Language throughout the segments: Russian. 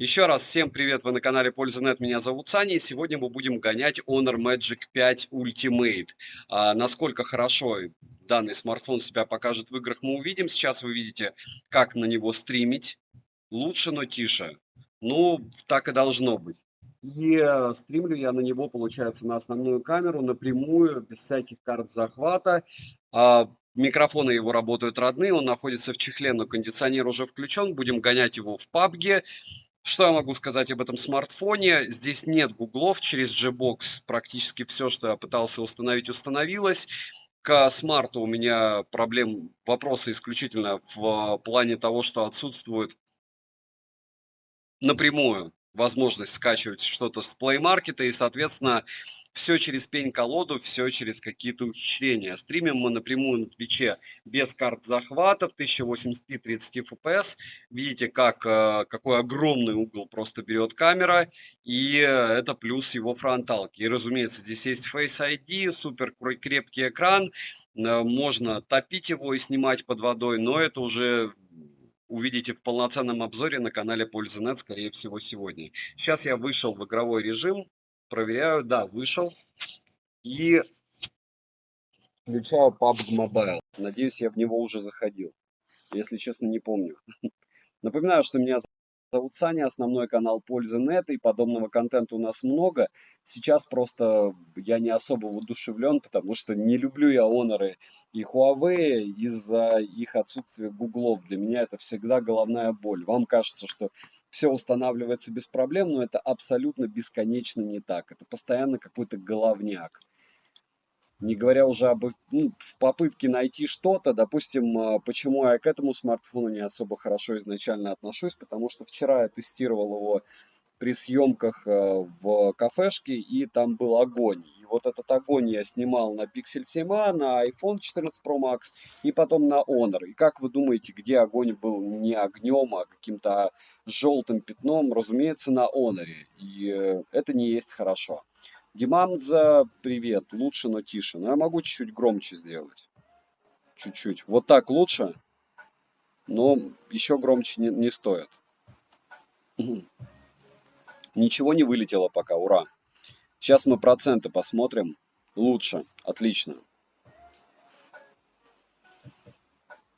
Еще раз всем привет, вы на канале Польза.нет, меня зовут Саня, и сегодня мы будем гонять Honor Magic 5 Ultimate. Насколько хорошо данный смартфон себя покажет в играх, мы увидим. Сейчас вы видите, как на него стримить. Лучше, но тише. Ну, так и должно быть. И стримлю я на него, получается, на основную камеру, напрямую, без всяких карт захвата. Микрофоны его работают родные, он находится в чехле, но кондиционер уже включен. Будем гонять его в PUBG. Что я могу сказать об этом смартфоне? Здесь нет гуглов, через Gbox практически все, что я пытался установить, установилось. К смарту у меня вопросы исключительно в плане того, что отсутствует напрямую возможность скачивать что-то с Play Market, и, соответственно, все через пень-колоду, все через какие-то ухищрения. Стримим мы напрямую на Твиче без карт захвата в 1080p 30 FPS. Видите, какой огромный угол просто берет камера, и это плюс его фронталки. И, разумеется, здесь есть Face ID, супер крепкий экран, можно топить его и снимать под водой, но это уже увидите в полноценном обзоре на канале Польза.нет, скорее всего, сегодня. Сейчас я вышел в игровой режим, проверяю, да, вышел, и включаю PUBG Mobile. Надеюсь, я в него уже заходил. Если честно, не помню. Напоминаю, что меня зовут Саня, основной канал Польза.нет, и подобного контента у нас много. Сейчас просто я не особо воодушевлен, потому что не люблю я Honor и Huawei из-за их отсутствия гуглов. Для меня это всегда головная боль. Вам кажется, что все устанавливается без проблем, но это абсолютно бесконечно не так. Это постоянно какой-то головняк. Не говоря уже в попытке найти что-то, допустим, почему я к этому смартфону не особо хорошо изначально отношусь, потому что вчера я тестировал его при съемках в кафешке, и там был огонь. И вот этот огонь я снимал на Pixel 7a, на iPhone 14 Pro Max и потом на Honor. И как вы думаете, где огонь был не огнем, а каким-то желтым пятном? Разумеется, на Honor. И это не есть хорошо. Диманза, привет. Лучше, но тише. Но я могу чуть-чуть громче сделать. Чуть-чуть. Вот так лучше, но еще громче не стоит. Ничего не вылетело пока, ура. Сейчас мы проценты посмотрим. Лучше, отлично.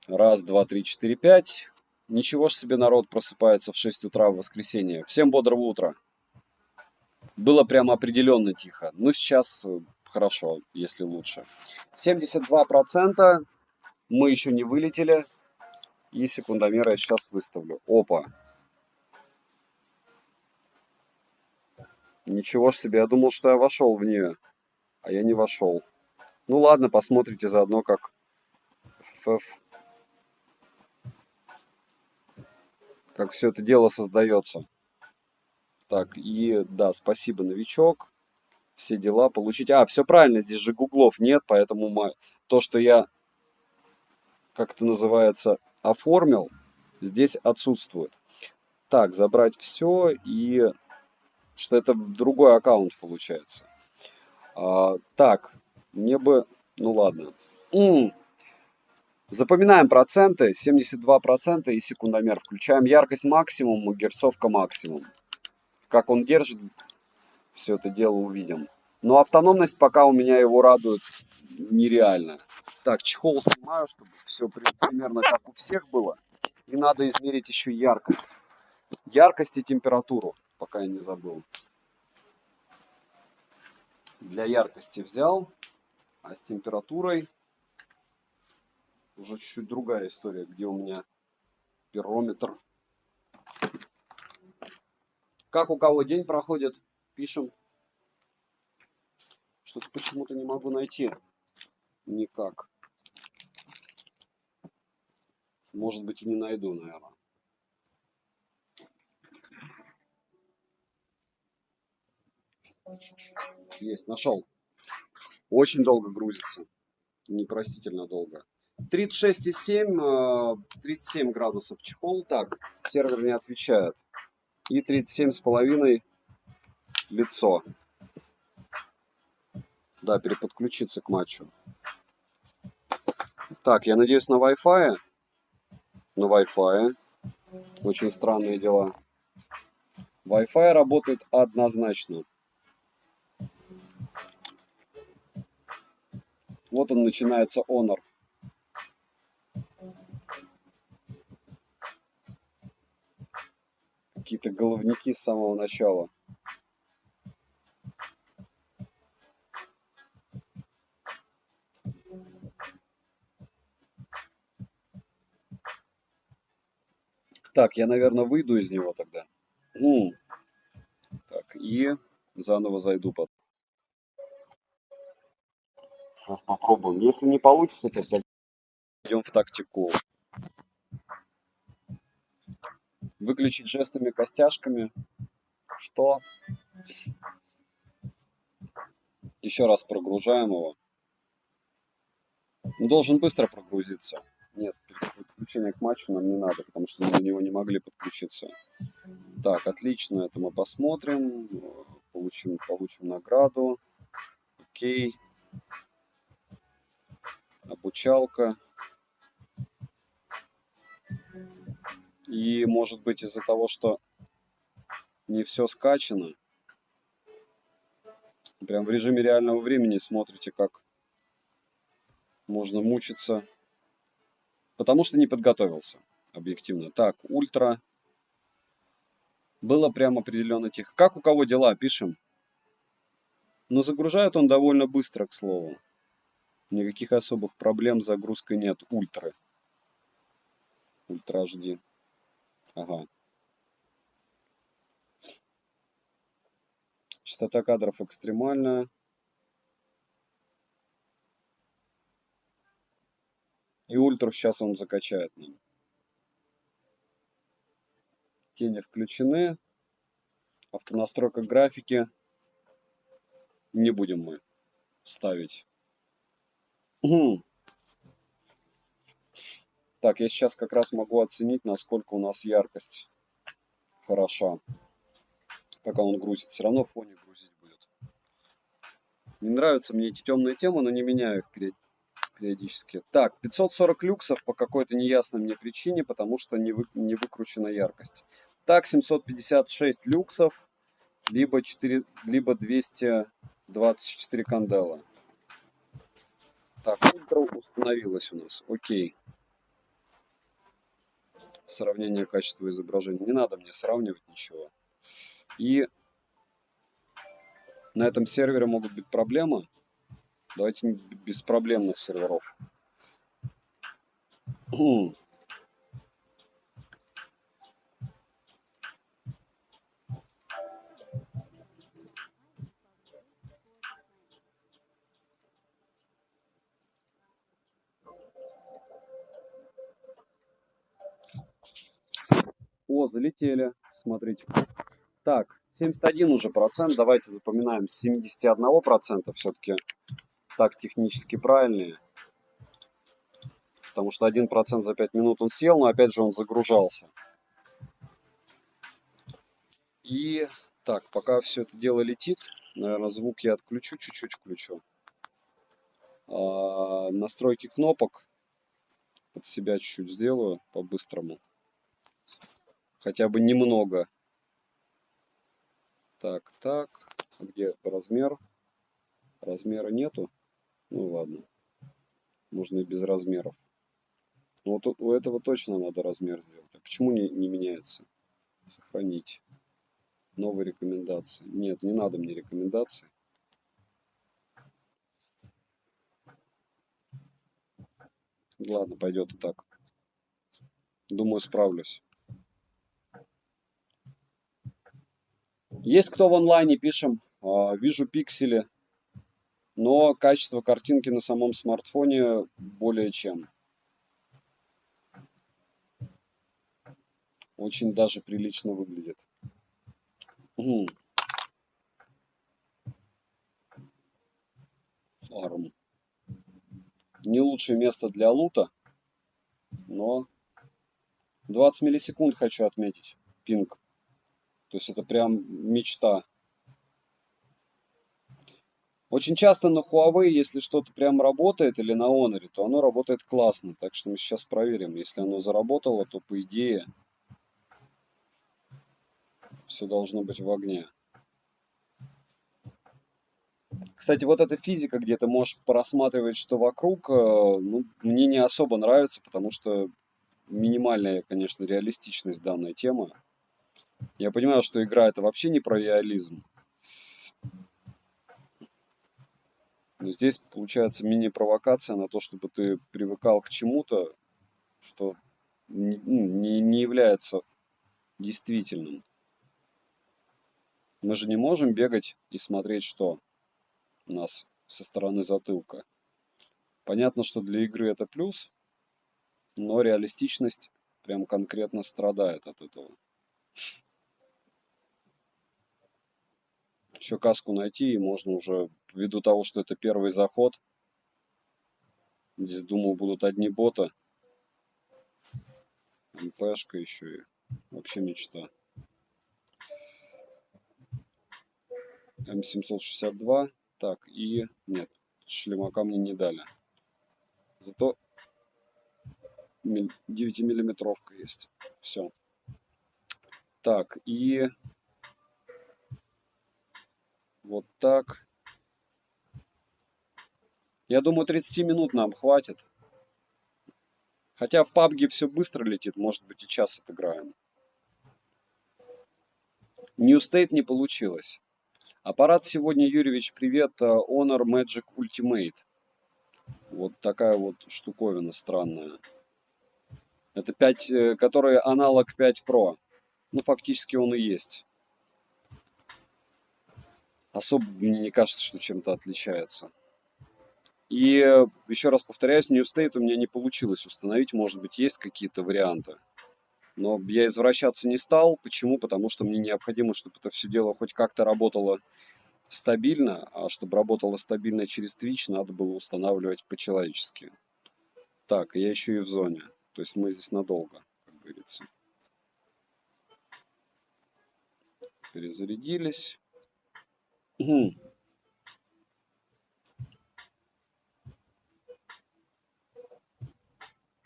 Раз, два, три, четыре, пять. Ничего ж себе, народ просыпается в 6 утра в воскресенье. Всем бодрого утра. Было прямо определенно тихо. Ну, сейчас хорошо, если лучше. 72%. Мы еще не вылетели. И секундомер я сейчас выставлю. Опа. Ничего ж себе, я думал, что я вошел в нее. А я не вошел. Ну ладно, посмотрите заодно, как все это дело создается. Так, и да, спасибо, новичок. Все дела получить. Все правильно, здесь же гуглов нет, поэтому то, что я, как это называется, оформил, здесь отсутствует. Так, забрать все, и что это другой аккаунт получается. Так, мне бы... Ну ладно. Запоминаем проценты. 72% и секундомер. Включаем яркость максимум и герцовка максимум. Как он держит, все это дело увидим. Но автономность пока у меня его радует нереально. Так, чехол снимаю, чтобы все примерно как у всех было. И надо измерить еще яркость. Яркость и температуру, пока я не забыл. Для яркости взял, а с температурой уже чуть-чуть другая история, где у меня пирометр. Как у кого день проходит, пишем. Что-то почему-то не могу найти. Никак. Может быть, и не найду, наверное. Есть, нашел. Очень долго грузится. Непростительно долго. 36,7, 37 градусов чехол. Так, сервер не отвечает. И 37,5 лицо. Да, переподключиться к матчу. Так, я надеюсь на Wi-Fi. На Wi-Fi. Очень странные дела. Wi-Fi работает однозначно. Вот он начинается, Honor. Какие-то головники с самого начала. Так, я, наверное, выйду из него тогда. Так, и заново зайду потом. Сейчас попробуем. Если не получится, то пойдем в тактику. Выключить жестами костяшками. Что? Еще раз прогружаем его. Он должен быстро прогрузиться. Нет, подключение к матчу нам не надо, потому что мы на него не могли подключиться. Так, отлично, это мы посмотрим. Получим награду. Окей. Обучалка. И может быть из-за того, что не все скачано, прям в режиме реального времени смотрите, как можно мучиться, потому что не подготовился, объективно. Так, ультра. Было прям определенно тихо. Как у кого дела, пишем. Но загружает он довольно быстро, к слову. Никаких особых проблем с загрузкой нет. Ультра HD. Ага. Частота кадров экстремальная. И ультру сейчас он закачает нам. Тени включены. Автонастройка графики. Не будем мы ставить. Так, я сейчас как раз могу оценить, насколько у нас яркость хороша. Пока он грузит. Все равно в фоне грузить будет. Не нравятся мне эти темные темы, но не меняю их периодически. Так, 540 люксов по какой-то неясной мне причине, потому что не выкручена яркость. Так, 756 люксов, либо 224 кандела. Так, ультра установилась у нас. Окей. Сравнение качества изображения. Не надо мне сравнивать ничего. И на этом сервере могут быть проблемы. Давайте без проблемных серверов. О, залетели. Смотрите. Так, 71 уже процент. Давайте запоминаем с 71%. Все-таки так технически правильнее. Потому что 1% за 5 минут он съел, но опять же он загружался. И так, пока все это дело летит, наверное, звук я отключу, чуть-чуть включу. Настройки кнопок под себя чуть-чуть сделаю по-быстрому. Хотя бы немного. Так, так. Где размер? Размера нету. Ну ладно. Можно и без размеров. Но вот у этого точно надо размер сделать. А почему не меняется? Сохранить. Новые рекомендации. Нет, не надо мне рекомендаций. Ладно, пойдет и так. Думаю, справлюсь. Есть кто в онлайне, пишем. Вижу пиксели. Но качество картинки на самом смартфоне более чем. Очень даже прилично выглядит. Фарм. Не лучшее место для лута, но 20 миллисекунд хочу отметить. Пинг. То есть это прям мечта. Очень часто на Huawei, если что-то прям работает, или на Honor, то оно работает классно. Так что мы сейчас проверим. Если оно заработало, то по идее Все должно быть в огне. Кстати, вот эта физика, где ты можешь просматривать, что вокруг, ну, мне не особо нравится, потому что минимальная, конечно, реалистичность данной темы. Я понимаю, что игра это вообще не про реализм. Но здесь получается мини-провокация на то, чтобы ты привыкал к чему-то, что не является действительным. Мы же не можем бегать и смотреть, что у нас со стороны затылка. Понятно, что для игры это плюс, но реалистичность прям конкретно страдает от этого. Еще каску найти, и можно уже, ввиду того, что это первый заход, здесь, думаю, будут одни боты. МПшка еще и вообще мечта. М762. Так, и нет, шлемака мне не дали. Зато 9-миллиметровка есть. Все. Так, и вот так. Я думаю, 30 минут нам хватит. Хотя в PUBG все быстро летит, может быть и час отыграем. New State не получилось. Аппарат сегодня, Юрьевич, привет, Honor Magic Ultimate. Вот такая вот штуковина странная. Это 5, который аналог 5 Pro. Ну, фактически он и есть. Особо мне не кажется, что чем-то отличается. И еще раз повторяюсь, New State у меня не получилось установить. Может быть, есть какие-то варианты. Но я извращаться не стал. Почему? Потому что мне необходимо, чтобы это все дело хоть как-то работало стабильно. А чтобы работало стабильно через Twitch, надо было устанавливать по-человечески. Так, я еще и в зоне. То есть мы здесь надолго, как говорится. Перезарядились.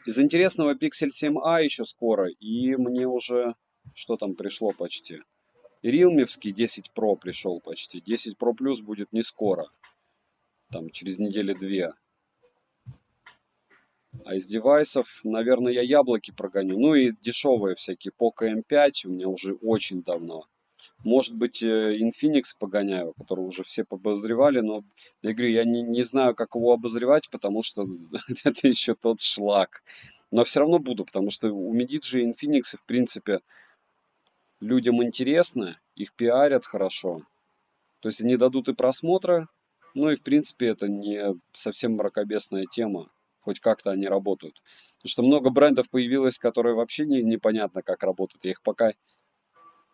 Из интересного Pixel 7a еще скоро. И мне уже... Что там пришло почти? Realme-вский 10 Pro пришел почти. 10 Pro Plus будет не скоро. Там через недели-две. А из девайсов, наверное, я яблоки прогоню. Ну и дешевые всякие. Poco M5 у меня уже очень давно. Может быть, Infinix погоняю, который уже все обозревали, но я говорю, я не знаю, как его обозревать, потому что это еще тот шлак. Но все равно буду, потому что у Medici и Infinix, в принципе, людям интересно, их пиарят хорошо. То есть они дадут и просмотры, ну и в принципе это не совсем мракобесная тема. Хоть как-то они работают. Потому что много брендов появилось, которые вообще непонятно как работают. Я их пока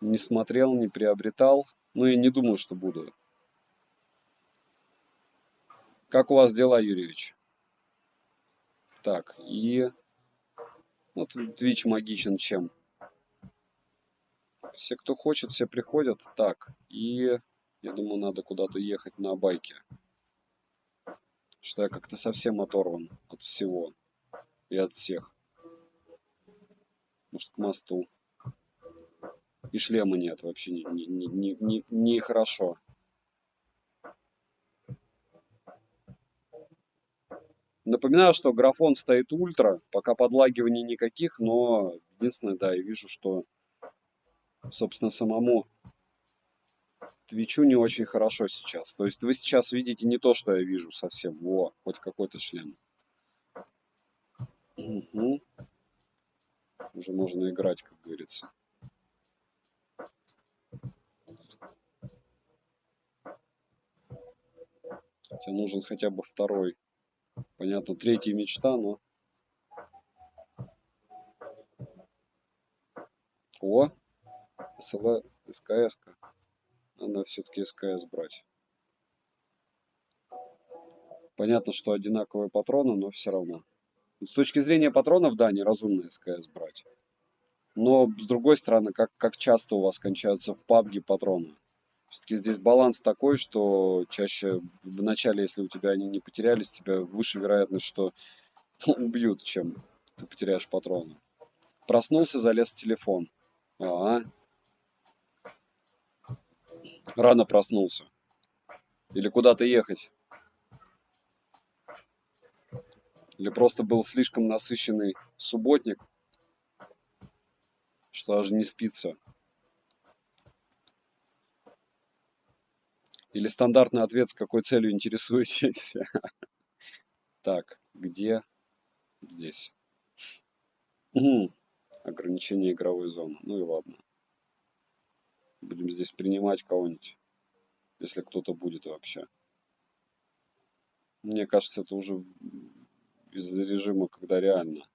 не смотрел, не приобретал. Ну и не думаю, что буду. Как у вас дела, Юрьевич? Так, и вот Twitch магичен чем? Все, кто хочет, все приходят. Так, и я думаю, надо куда-то ехать на байке. Что я как-то совсем оторван от всего и от всех. Может, к мосту. И шлема нет вообще не хорошо. Напоминаю, что графон стоит ультра, пока подлагиваний никаких, но единственное, да, я вижу, что, собственно, самому Твичу не очень хорошо сейчас. То есть вы сейчас видите не то, что я вижу совсем. Во, хоть какой-то шлем. Угу. Уже можно играть, как говорится. Хотя нужен хотя бы второй. Понятно, третий мечта, но... О, СКС-ка. Надо все-таки СКС брать. Понятно, что одинаковые патроны, но все равно. С точки зрения патронов, да, неразумно СКС брать. Но, с другой стороны, как часто у вас кончаются в PUBG патроны? Все-таки здесь баланс такой, что чаще в начале, если у тебя они не потерялись, тебя выше вероятность, что убьют, чем ты потеряешь патроны. Проснулся, залез в телефон. Ага. Рано проснулся. Или куда-то ехать. Или просто был слишком насыщенный субботник, что аж не спится. Или стандартный ответ, с какой целью интересуетесь. Так, где? Здесь. Ограничение игровой зоны. Ну и ладно. Будем здесь принимать кого-нибудь, если кто-то будет вообще. Мне кажется, это уже из-за режима, когда реально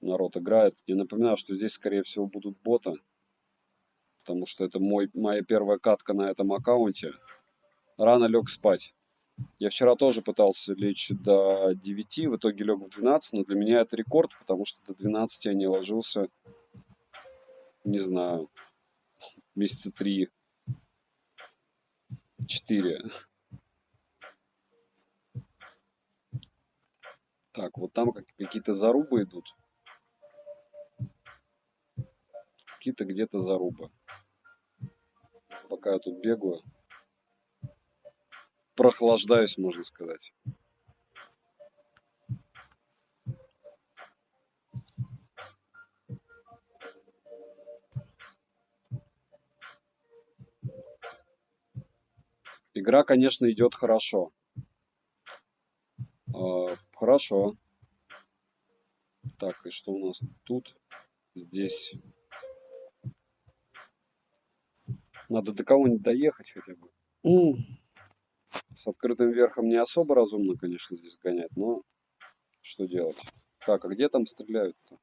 народ играет. Я напоминаю, что здесь, скорее всего, будут боты, потому что это моя первая катка на этом аккаунте. Рано лег спать. Я вчера тоже пытался лечь до 9, в итоге лег в 12, но для меня это рекорд, потому что до 12 я не ложился, не знаю, месяца 3-4. Так, вот там какие-то зарубы идут. Какие-то где-то зарубы. Пока я тут бегаю, прохлаждаюсь, можно сказать. Игра, конечно, идет хорошо. Хорошо. Так, и что у нас тут? Здесь. Надо до кого-нибудь доехать хотя бы. С открытым верхом не особо разумно, конечно, здесь гонять, но что делать? Так, а где там стреляют-то?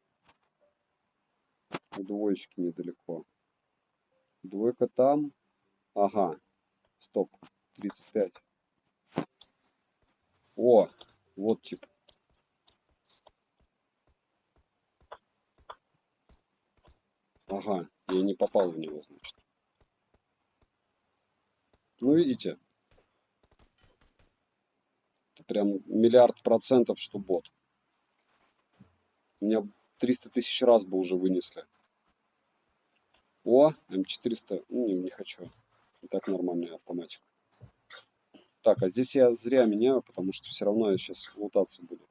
У двоечки недалеко. Двойка там. Ага. Стоп. 35. О, вот тип. Ага, я не попал в него, значит. Ну, видите, это прям 1 000 000 %, что бот. Меня 300 000 раз бы уже вынесли. О, М400. Не хочу. И так нормальная автоматика. Так, а здесь я зря меняю, потому что все равно я сейчас лутаться буду.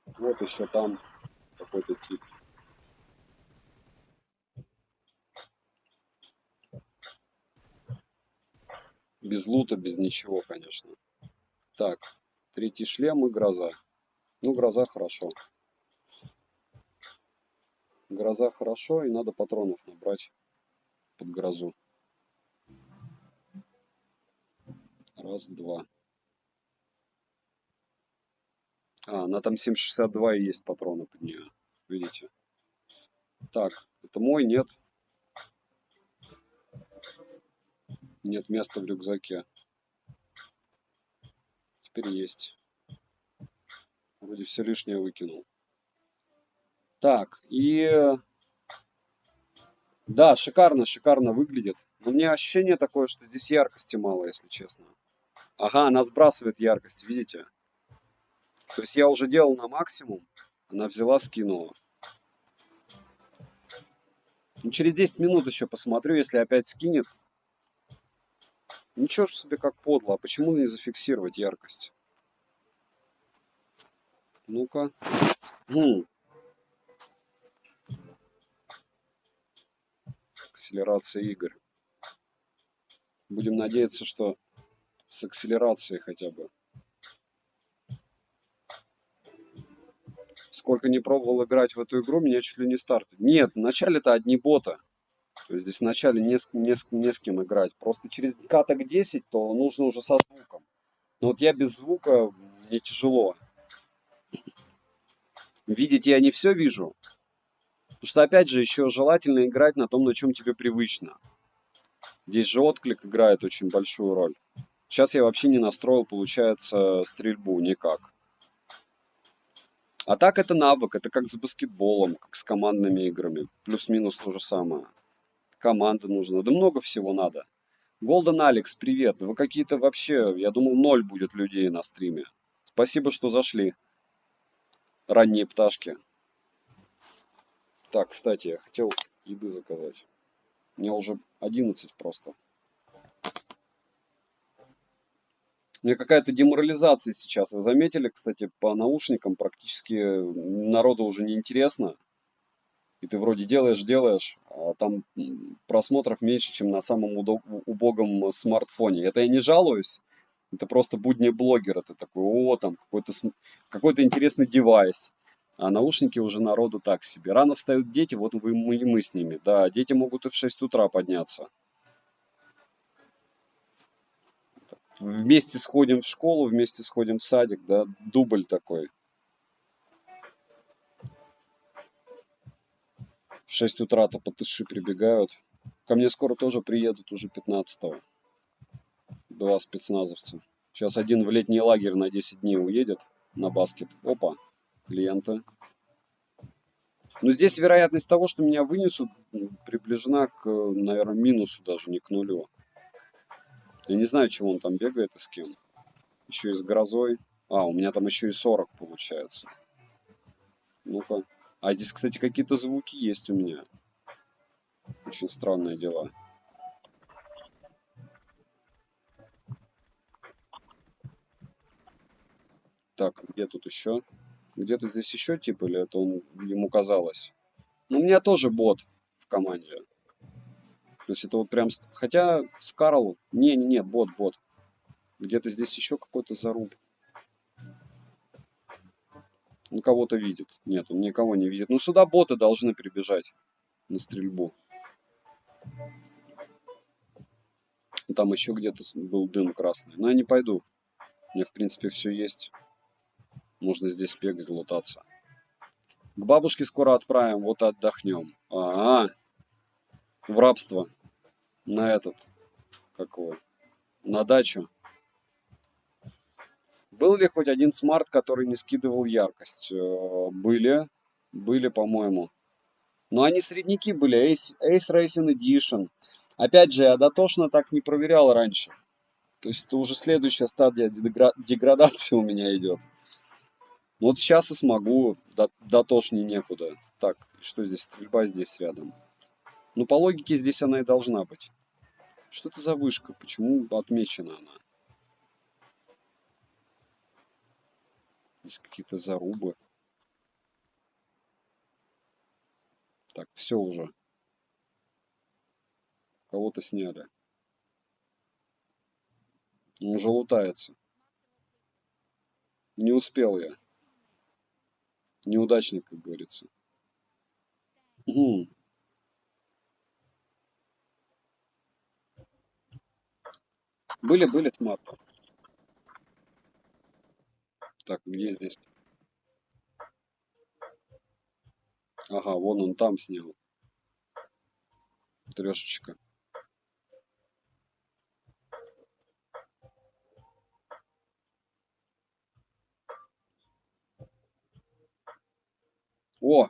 Вот еще там какой-то тип. Без лута, без ничего, конечно. Так, 3-й шлем и гроза. Ну, гроза хорошо. Гроза хорошо, и надо патронов набрать под грозу. Раз, два. Она там 7,62 и есть патроны под нее. Видите? Так, это мой, нет. Нет места в рюкзаке. Теперь есть. Вроде все лишнее выкинул. Так, и... Да, шикарно, шикарно выглядит. Но у меня ощущение такое, что здесь яркости мало, если честно. Ага, она сбрасывает яркость, видите? То есть я уже делал на максимум. Она взяла, скинула. Ну, через 10 минут еще посмотрю, если опять скинет. Ничего ж себе как подло. А почему не зафиксировать яркость? Ну-ка. Акселерация игр. Будем надеяться, что с акселерацией хотя бы. Сколько не пробовал играть в эту игру, меня чуть ли не стартует. Нет, вначале-то одни боты. То есть здесь вначале не с кем играть. Просто через каток 10, то нужно уже со звуком. Но вот я без звука, мне тяжело. Видеть я не все вижу. Потому что, опять же, еще желательно играть на том, на чем тебе привычно. Здесь же отклик играет очень большую роль. Сейчас я вообще не настроил, получается, стрельбу никак. А так это навык, это как с баскетболом, как с командными играми. Плюс-минус то же самое. Команда нужна, да много всего надо. Golden Alex, привет. Вы какие-то вообще, я думал, 0 будет людей на стриме. Спасибо, что зашли. Ранние пташки. Так, кстати, я хотел еды заказать. Мне уже 11 просто. Мне какая-то деморализация сейчас. Вы заметили, кстати, по наушникам практически народу уже не интересно. И ты вроде делаешь, а там просмотров меньше, чем на самом убогом смартфоне. Это я не жалуюсь. Это просто будни блогера. Ты такой, о, там какой-то интересный девайс. А наушники уже народу так себе. Рано встают дети, вот мы с ними. Да, дети могут и в 6 утра подняться. Вместе сходим в школу, вместе сходим в садик, да, дубль такой. В 6 утра-то потыши прибегают. Ко мне скоро тоже приедут, уже 15-го. Два спецназовца. Сейчас один в летний лагерь на 10 дней уедет на баскет. Опа, клиенты. Но здесь вероятность того, что меня вынесут, приближена к, наверное, минусу даже, не к нулю. Я не знаю, чего он там бегает и с кем. Еще и с грозой. А, у меня там еще и 40 получается. Ну-ка. А здесь, кстати, какие-то звуки есть у меня. Очень странные дела. Так, где тут еще? Где-то здесь еще тип, или это он ему казалось? Ну, у меня тоже бот в команде. То есть это вот прям... Хотя с Карл... Не-не-не, бот. Где-то здесь еще какой-то заруб. Он кого-то видит. Нет, он никого не видит. Ну, сюда боты должны прибежать на стрельбу. Там еще где-то был дым красный. Но я не пойду. У меня, в принципе, все есть. Можно здесь бегать, лутаться. К бабушке скоро отправим, вот отдохнем. В рабство. На этот, как его, на дачу. Был ли хоть один смарт, который не скидывал яркость? Были, по-моему. Но они средники были, Ace Racing Edition. Опять же, я дотошно так не проверял раньше. То есть это уже следующая стадия деградации у меня идет. Вот сейчас и смогу, дотошнее некуда. Так, что здесь? Стрельба здесь рядом. Ну, по логике, здесь она и должна быть. Что это за вышка? Почему отмечена она? Здесь какие-то зарубы. Так, все уже. Кого-то сняли. Он уже лутается. Не успел я. Неудачник, как говорится. Мгм. Были смарты. Так, где здесь? Ага, вон он там снял. Трешечка. О,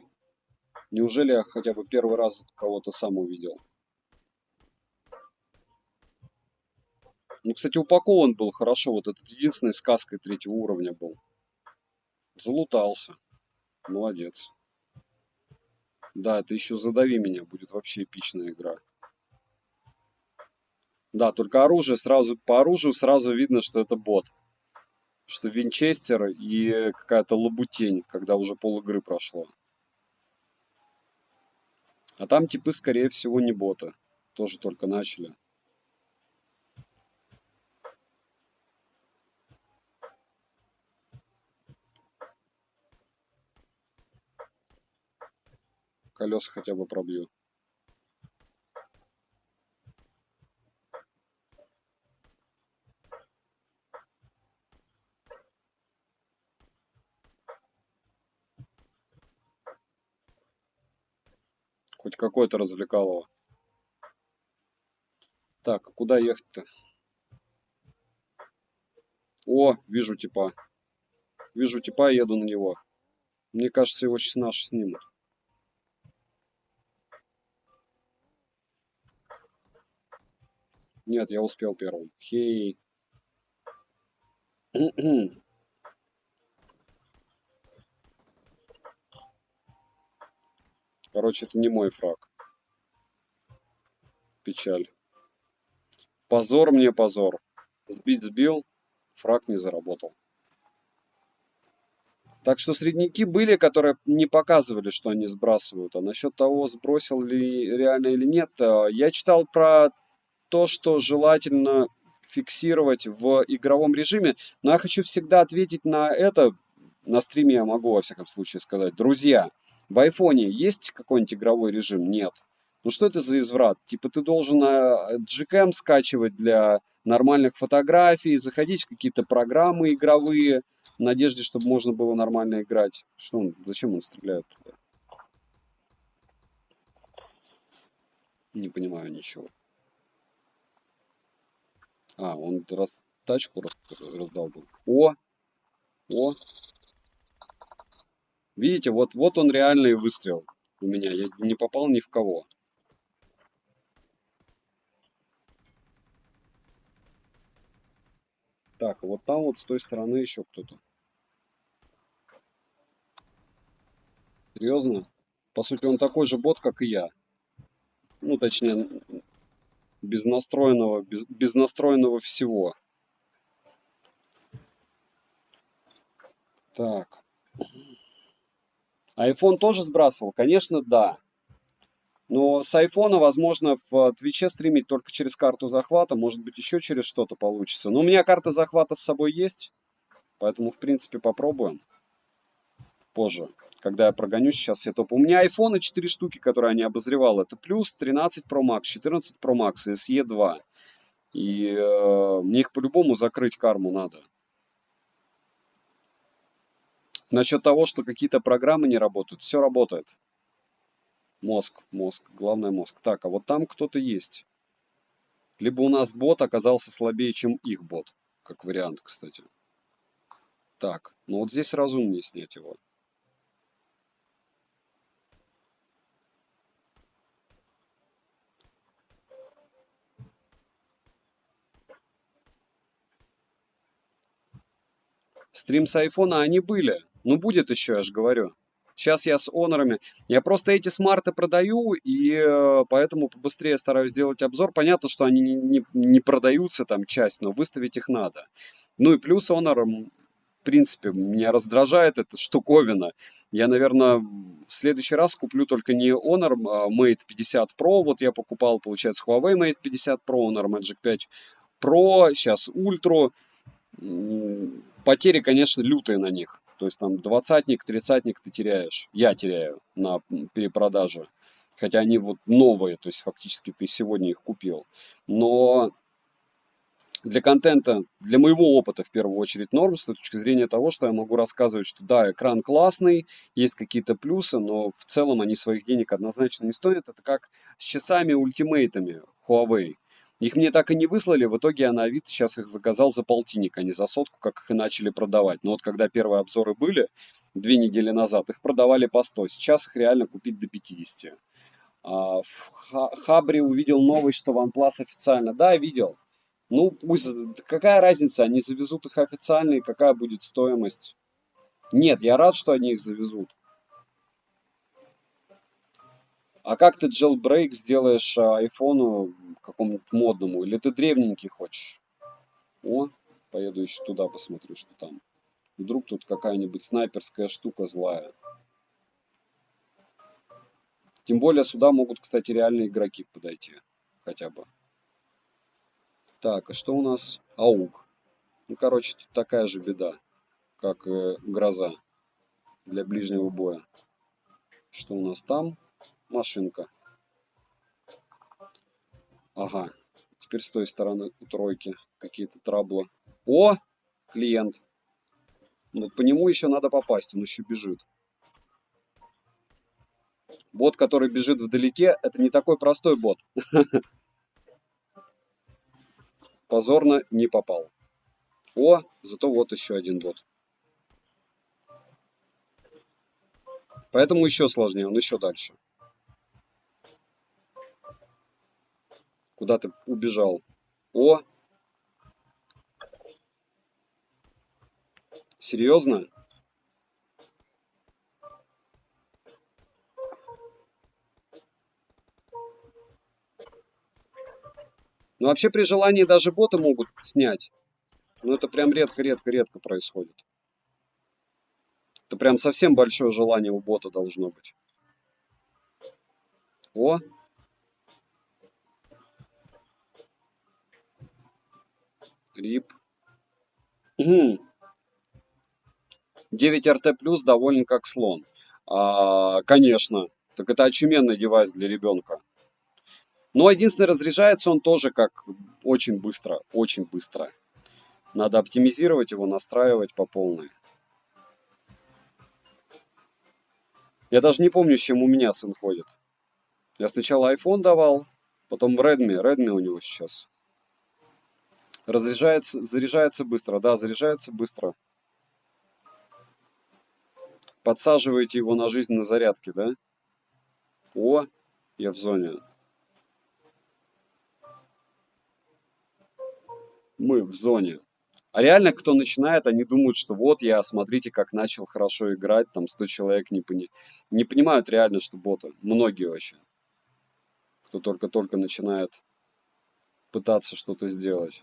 неужели я хотя бы первый раз кого-то сам увидел? Ну, кстати, упакован был хорошо. Вот этот единственной сказкой третьего уровня был. Залутался. Молодец. Да, это еще задави меня. Будет вообще эпичная игра. Да, только оружие сразу, по оружию сразу видно, что это бот. Что винчестер и какая-то лабутень, когда уже пол игры прошло. А там типы, скорее всего, не боты. Тоже только начали. Колеса хотя бы пробью. Хоть какой-то развлекалово. Так, а куда ехать-то? О, вижу типа. Вижу типа и еду на него. Мне кажется, его сейчас наши снимут. Нет, я успел первым. Хей. Короче, это не мой фраг. Печаль. Позор мне позор. Сбить сбил, фраг не заработал. Так что средники были, которые не показывали, что они сбрасывают. А насчет того, сбросил ли реально или нет, я читал про то, что желательно фиксировать в игровом режиме. Но я хочу всегда ответить на это. На стриме я могу, во всяком случае, сказать. Друзья, в айфоне есть какой-нибудь игровой режим? Нет. Ну что это за изврат? Типа ты должен Gcam скачивать для нормальных фотографий, заходить в какие-то программы игровые, в надежде, чтобы можно было нормально играть. Что он, зачем он стреляет туда? Не понимаю ничего. А, он раз тачку раздолбал. О, видите, вот он реальный выстрел у меня. Я не попал ни в кого. Так, вот там вот с той стороны еще кто-то. Серьезно? По сути, он такой же бот, как и я. Ну, точнее, без настроенного всего. Так. iPhone тоже сбрасывал? Конечно, да. Но с айфона, возможно, в Твиче стримить только через карту захвата, может быть, еще через что-то получится. Но у меня карта захвата с собой есть, поэтому, в принципе, попробуем позже, когда я прогоню сейчас все топы. У меня айфоны 4 штуки, которые я не обозревал. Это плюс 13 Pro Max, 14 Pro Max и SE 2. И мне их по-любому закрыть карму надо. Насчет того, что какие-то программы не работают, все работает. Мозг, главное мозг. Так, а вот там кто-то есть. Либо у нас бот оказался слабее, чем их бот. Как вариант, кстати. Так, ну вот здесь разумнее снять его. Стрим с айфона они были. Ну, будет еще, я же говорю. Сейчас я с онорами. Я просто эти смарты продаю, и поэтому побыстрее стараюсь сделать обзор. Понятно, что они не продаются, там, часть, но выставить их надо. Ну и плюс Honor, в принципе, меня раздражает эта штуковина. Я, наверное, в следующий раз куплю только не Honor Mate 50 Pro. Вот я покупал, получается, Huawei Mate 50 Pro, Honor Magic 5 Pro, сейчас Ultra. Потери, конечно, лютые на них. То есть там двадцатник, тридцатник ты теряешь. Я теряю на перепродаже. Хотя они вот новые, то есть фактически ты сегодня их купил. Но для контента, для моего опыта в первую очередь норм, с точки зрения того, что я могу рассказывать, что да, экран классный, есть какие-то плюсы, но в целом они своих денег однозначно не стоят. Это как с часами ультимейтами Huawei. Их мне так и не выслали, в итоге я на Авито сейчас их заказал за полтинник, а не за сотку, как их и начали продавать. Но вот когда первые обзоры были, 2 недели назад, их продавали по 100, сейчас их реально купить до 50. В Хабре увидел новость, что OnePlus официально. Да, видел. Ну, пусть, какая разница, они завезут их официально, и какая будет стоимость? Нет, я рад, что они их завезут. А как ты jailbreak сделаешь айфону какому-нибудь модному? Или ты древненький хочешь? О, поеду еще туда посмотрю, что там. Вдруг тут какая-нибудь снайперская штука злая. Тем более сюда могут, кстати, реальные игроки подойти. Хотя бы. Так, а что у нас? АУК. Ну, короче, тут такая же беда, как гроза для ближнего боя. Что у нас там? Машинка. Ага. Теперь с той стороны у тройки какие-то траблы. О! Клиент. Ну, по нему еще надо попасть, он еще бежит. Бот, который бежит вдалеке, это не такой простой бот. Позорно не попал. О, зато вот еще один бот. Поэтому еще сложнее, он еще дальше. Куда ты убежал? О, серьезно? Но вообще при желании даже боты могут снять. Но это прям редко происходит. Это прям совсем большое желание у бота должно быть. О! Рип. 9 РТ плюс доволен как слон. Конечно. Так это очуменный девайс для ребенка. Но единственное, разряжается он тоже как очень быстро. Очень быстро. Надо оптимизировать его, настраивать по полной. Я даже не помню, с чем у меня сын ходит. Я сначала iPhone давал, потом Redmi. Redmi у него сейчас. Заряжается быстро. Да, заряжается быстро. Подсаживаете его на жизнь на зарядке, да? О, я в зоне. Мы в зоне. А реально, кто начинает, они думают, что вот я, смотрите, как начал хорошо играть, там 100 человек не понимают реально, что боты. Многие вообще, кто только-только начинает пытаться что-то сделать.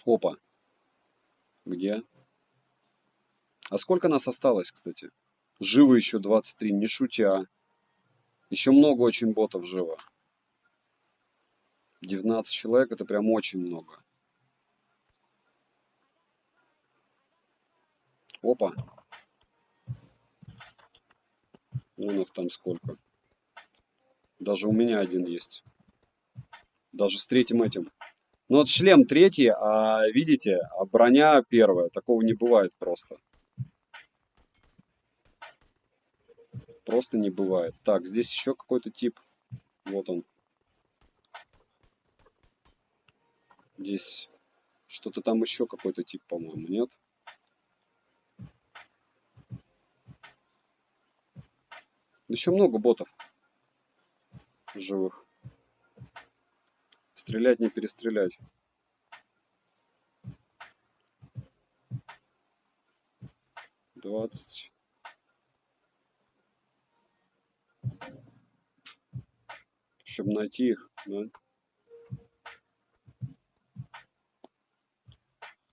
Опа, где? А сколько нас осталось, кстати? Живо еще 23, не шутя. Еще много очень ботов живо. 19 человек, это прям очень много. Опа, вон их там сколько. Даже у меня один есть. Даже с третьим этим. Ну вот шлем третий, а видите, а броня первая. Такого не бывает просто. Просто не бывает. Так, здесь еще какой-то тип. Вот он. Здесь что-то там еще какой-то тип, по-моему, нет? Еще много ботов живых. Стрелять не перестрелять. 20. Чтобы найти их, да?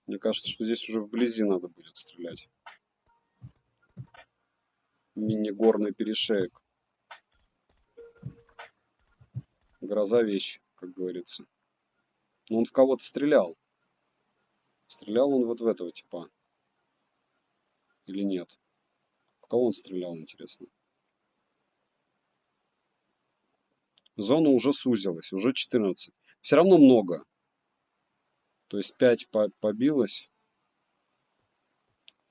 Мне кажется, что здесь уже вблизи надо будет стрелять. Мини-горный перешеек. Гроза вещь, как говорится. Но он в кого-то стрелял. Стрелял он вот в этого типа. Или нет? В кого он стрелял, интересно? Зона уже сузилась, уже 14. Все равно много. То есть 5 побилось.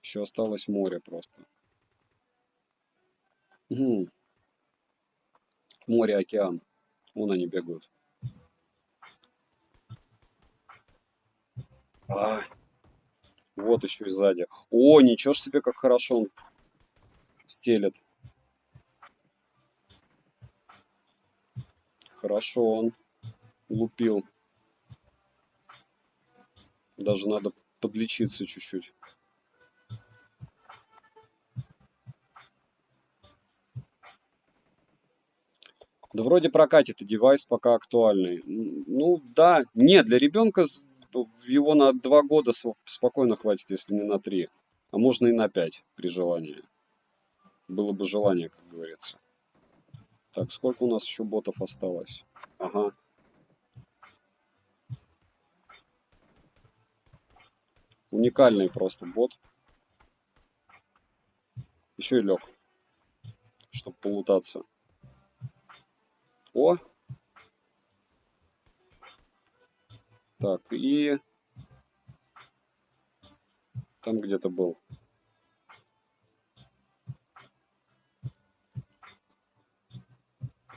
Еще осталось море просто. Угу. Море, океан. Вон они бегают. Вот еще и сзади. О, ничего ж себе, как хорошо он стелет. Хорошо он лупил. Даже надо подлечиться чуть-чуть. Да вроде прокатит и девайс пока актуальный. Ну да, нет, для ребенка его на 2 года спокойно хватит, если не на 3. А можно и на 5 при желании. Было бы желание, как говорится. Так, сколько у нас еще ботов осталось? Ага. Уникальный просто бот. Еще и лег, чтобы полутаться. О! Так, и там где-то был.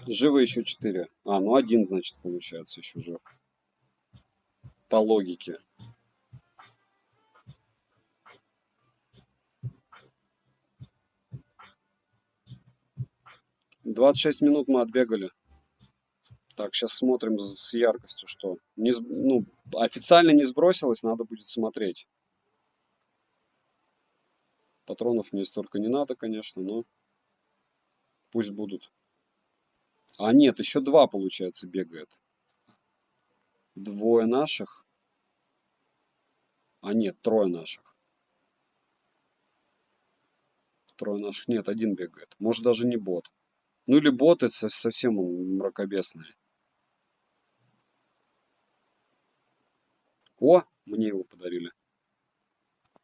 Живы еще 4. Ну один, значит, получается, еще жив. По логике. 26 минут мы отбегали. Так, сейчас смотрим с яркостью, что. Ну, официально не сбросилось, надо будет смотреть. Патронов мне столько не надо, конечно, но пусть будут. А нет, еще два, получается, бегает. Двое наших. А нет, трое наших. Трое наших. Нет, один бегает. Может, даже не бот. Ну или бот, это совсем он мракобесный. О, мне его подарили.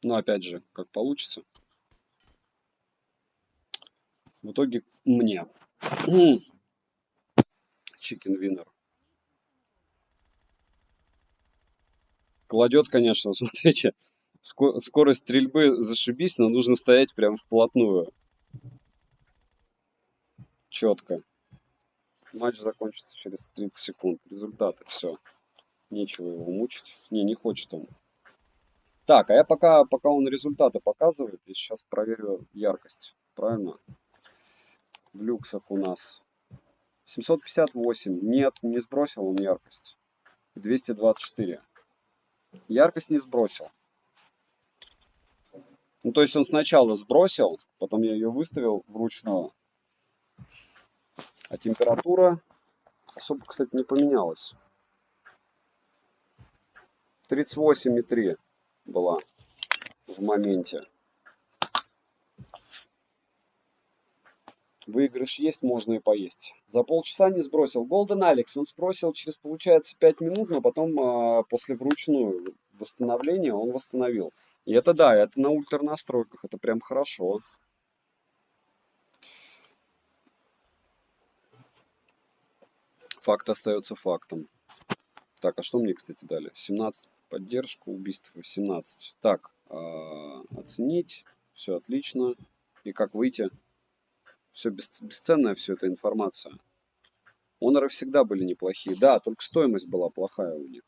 Но опять же, как получится. В итоге мне. Чикен Виннер. Кладет, конечно, смотрите. Скорость стрельбы зашибись, но нужно стоять прям вплотную. Четко. Матч закончится через 30 секунд. Результаты. Все. Нечего его мучить. Не хочет он. Так, а я пока он результаты показывает, я сейчас проверю яркость. Правильно? В люксах у нас 758. Нет, не сбросил он яркость. 224. Яркость не сбросил. Ну, то есть он сначала сбросил, потом я ее выставил вручную. А температура особо, кстати, не поменялась. 38,3 была в моменте. Выигрыш есть, можно и поесть. За полчаса не сбросил. Golden Alex он сбросил через, получается, 5 минут, но потом после вручную восстановления он восстановил. И это да, это на ультра настройках, это прям хорошо. Факт остается фактом. Так, а что мне, кстати, дали? 17 поддержка, убийство 17. Так, оценить. Все отлично. И как выйти? Все бесценная, все эта информация. Оноры всегда были неплохие. Да, только стоимость была плохая у них.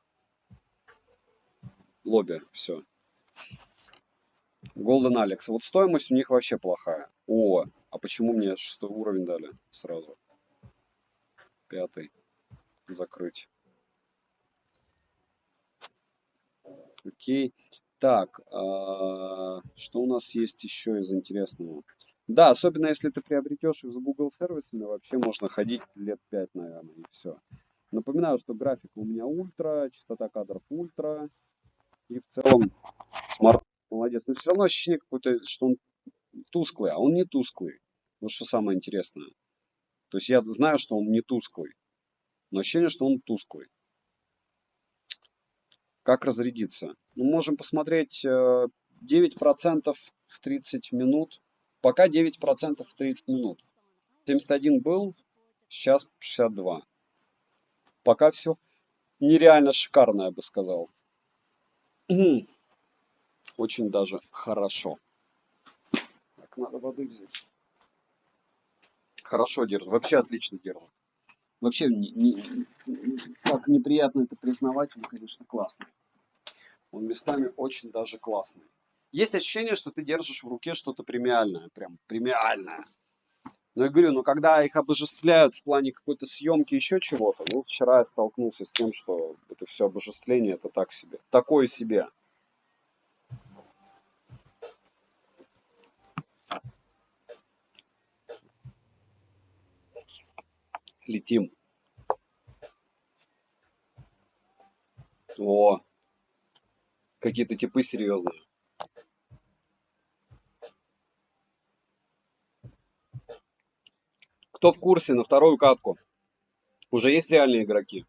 Лобби, все. Golden Alex. Вот стоимость у них вообще плохая. О, а почему мне 6-й уровень дали сразу? 5-й. Закрыть. Окей. Так, что у нас есть еще из интересного? Да, особенно если ты приобретешь их с Google сервисами, вообще можно ходить лет 5, наверное, и все. Напоминаю, что графика у меня ультра, частота кадров ультра, и в целом смарт молодец. Но все равно ощущение какое-то, что он тусклый, а он не тусклый. Вот что самое интересное. То есть я знаю, что он не тусклый, но ощущение, что он тусклый. Как разрядиться? Мы можем посмотреть 9% в 30 минут. Пока 9% в 30 минут. 71 был, сейчас 62. Пока все нереально шикарно, я бы сказал. Очень даже хорошо. Так, надо воды взять. Хорошо держит, вообще отлично держит. Вообще, как неприятно это признавать, он, конечно, классный. Он местами очень даже классный. Есть ощущение, что ты держишь в руке что-то премиальное, прям премиальное. Но я говорю, когда их обожествляют в плане какой-то съемки, еще чего-то, вчера я столкнулся с тем, что это все обожествление, это так себе. Такое себе. Летим. О, какие-то типы серьезные. Кто в курсе на вторую катку? Уже есть реальные игроки?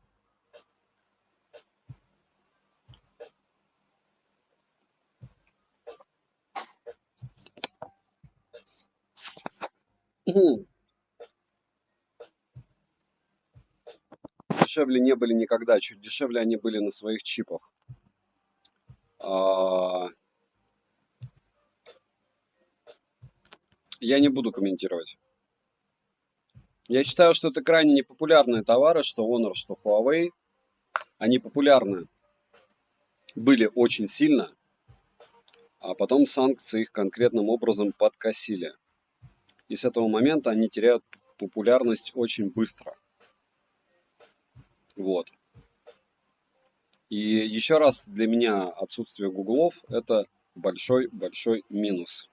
Дешевле не были никогда, чуть дешевле они были на своих чипах. Я не буду комментировать. Я считаю, что это крайне непопулярные товары, что Honor, что Huawei. Они популярны были очень сильно, а потом санкции их конкретным образом подкосили. И с этого момента они теряют популярность очень быстро. Вот. И еще раз, для меня отсутствие гуглов это большой-большой минус.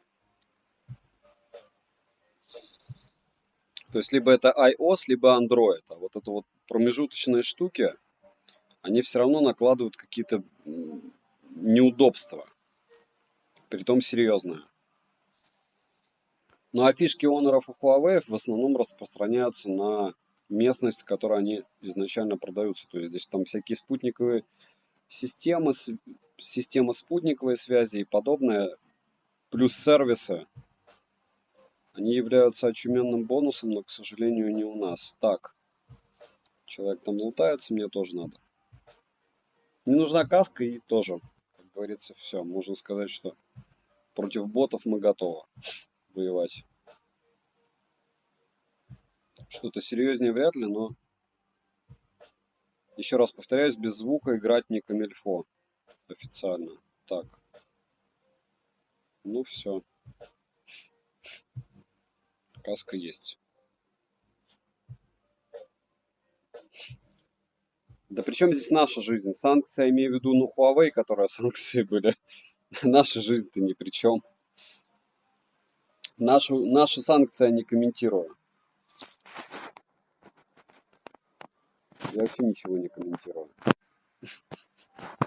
То есть либо это iOS, либо Android. А вот это вот промежуточные штуки, они все равно накладывают какие-то неудобства. Притом серьезные. Ну а фишки Honor и Huawei в основном распространяются на местность, в которой они изначально продаются. То есть здесь там всякие спутниковые системы, система спутниковой связи и подобное, плюс сервисы. Они являются очуменным бонусом, но, к сожалению, не у нас. Так, человек там лутается, мне тоже надо. Мне нужна каска и тоже, как говорится, все. Можно сказать, что против ботов мы готовы воевать. Что-то серьезнее вряд ли, но еще раз повторяюсь, без звука играть не камильфо официально. Так, ну все, каска есть. Да причем здесь наша жизнь? Санкции, я имею в виду, ну, Huawei, которые санкции были. Наша жизнь-то ни при чем. Наши санкции я не комментирую. Я вообще ничего не комментирую.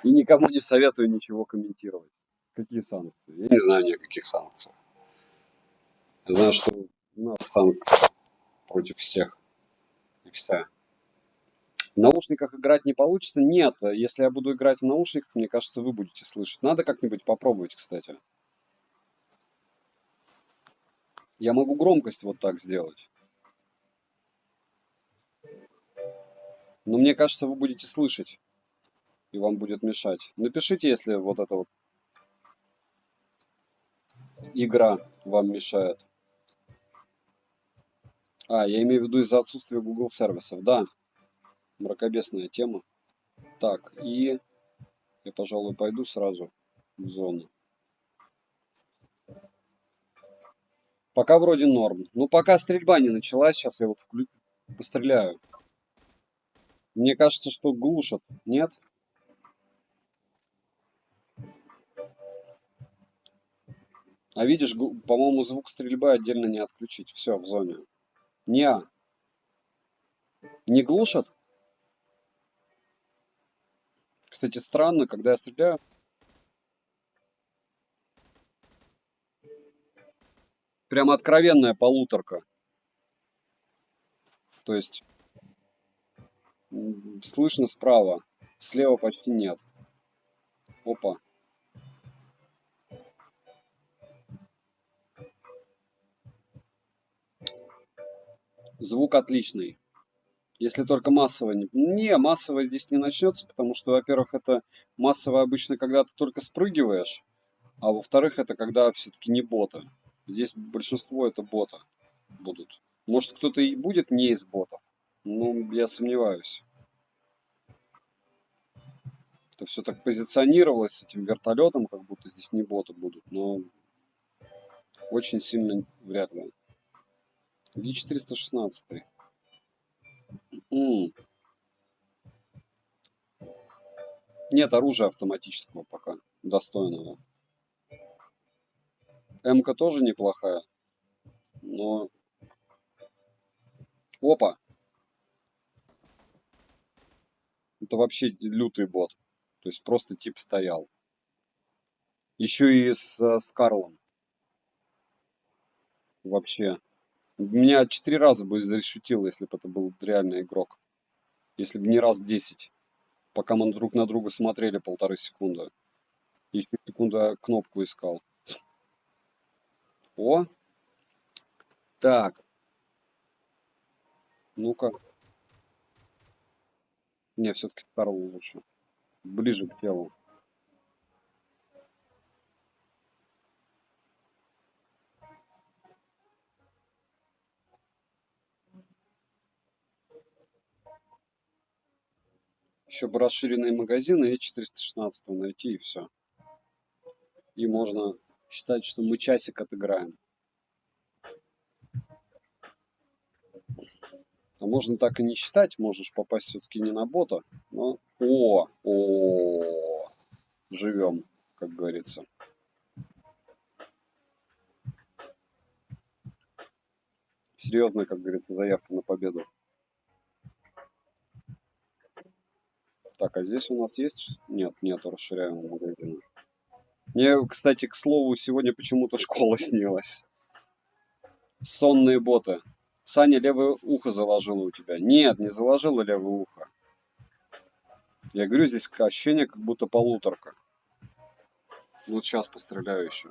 И никому не советую ничего комментировать. Какие санкции? Я не знаю никаких санкций. Я знаю, что у нас санкции против всех. И вся. В наушниках играть не получится? Нет. Если я буду играть в наушниках, мне кажется, вы будете слышать. Надо как-нибудь попробовать, кстати. Я могу громкость вот так сделать. Но мне кажется, вы будете слышать. И вам будет мешать. Напишите, если вот эта вот игра вам мешает. Я имею в виду из-за отсутствия Google сервисов. Да, мракобесная тема. Так, и я, пожалуй, пойду сразу в зону. Пока вроде норм. Ну, пока стрельба не началась, сейчас я вот постреляю. Мне кажется, что глушат. Нет? А видишь, по-моему, звук стрельбы отдельно не отключить. Все, в зоне. Не глушат? Кстати, странно, когда я стреляю. Прямо откровенная полуторка. То есть слышно справа. Слева почти нет. Опа. Звук отличный. Если только массово не... Не, массово здесь не начнется, потому что, во-первых, это массово обычно, когда ты только спрыгиваешь, а во-вторых, это когда все-таки не боты. Здесь большинство это боты будут. Может, кто-то и будет не из ботов. Ну, я сомневаюсь. Это все так позиционировалось с этим вертолетом, как будто здесь не боты будут, но очень сильно вряд ли. Ви-416. Нет оружия автоматического пока, достойного. М-ка тоже неплохая, но... Опа! Это вообще лютый бот. То есть просто тип стоял. Еще и с Карлом. Вообще. Меня 4 раза бы зарешетил, если бы это был реальный игрок. Если бы не раз 10. Пока мы друг на друга смотрели 1,5 секунды. Еще секунду я кнопку искал. О! Так. Ну-ка. Не, все-таки Карл лучше. Ближе к телу. Еще бы расширенные магазины и 416 найти, и все. И можно считать, что мы часик отыграем. А можно так и не считать, можешь попасть все-таки не на бота, но... Живем, как говорится. Серьезная, как говорится, заявка на победу. Так, а здесь у нас есть? Нет, нету расширяемого магазина. Мне, кстати, к слову, сегодня почему-то школа снилась. Сонные боты. Саня, левое ухо заложило у тебя. Нет, не заложило левое ухо. Я говорю, здесь ощущение, как будто полуторка. Вот сейчас постреляю еще.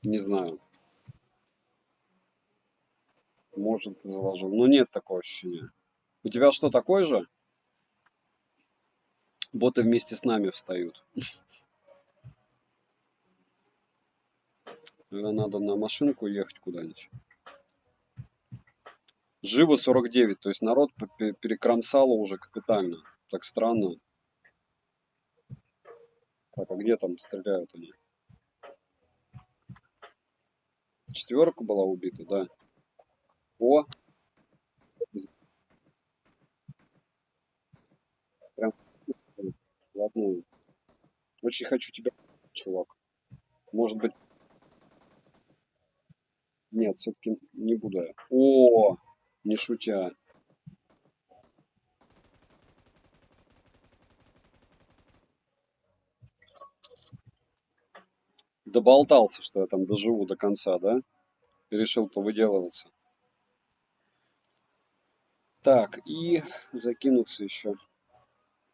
Не знаю. Может, заложил. Но нет такого ощущения. У тебя что, такое же? Боты вместе с нами встают. Наверное, надо на машинку ехать куда-нибудь. Живо 49, то есть народ перекромсало уже капитально. Так странно. Так, а где там стреляют они? Четверка была убита, да. О, прям ладно. Очень хочу тебя, чувак. Может быть, нет, все-таки не буду я. О, не шутя. Доболтался, что я там доживу до конца, да? И решил повыделываться. Так, и закинуться еще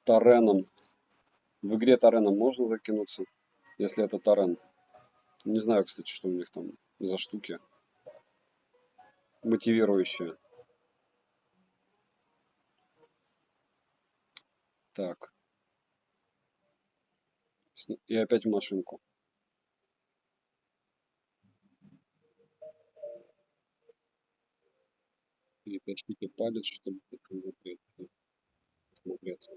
тареном. В игре тареном можно закинуться, если это тарен. Не знаю, кстати, что у них там за штуки мотивирующие. Так, и опять в машинку. И почти палец, чтобы смотреться.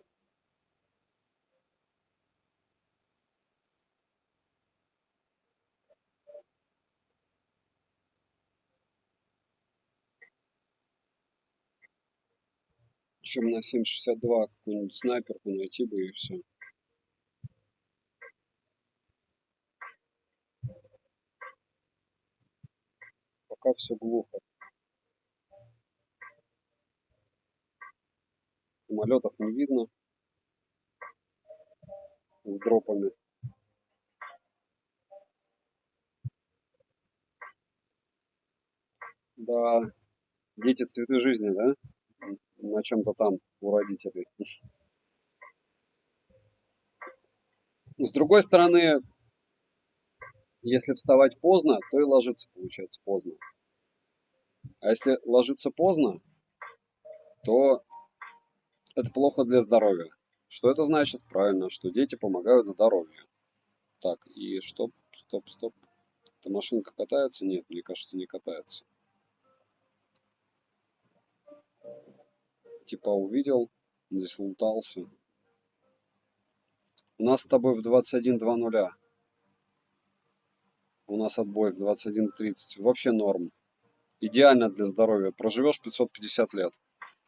Чем на 7,62 какую-нибудь снайперку найти бы и все. Пока все глухо. Самолетов не видно с дропами. Да, дети цветы жизни, да? На чем-то там у родителей. С другой стороны, если вставать поздно, то и ложиться получается поздно. А если ложиться поздно, то это плохо для здоровья. Что это значит? Правильно, что дети помогают здоровью. Так, и стоп, стоп, стоп. Эта машинка катается? Нет, мне кажется, не катается. Типа увидел, здесь лутался. У нас с тобой в 21:00. У нас отбой в 21:30. Вообще норм. Идеально для здоровья. Проживешь 550 лет.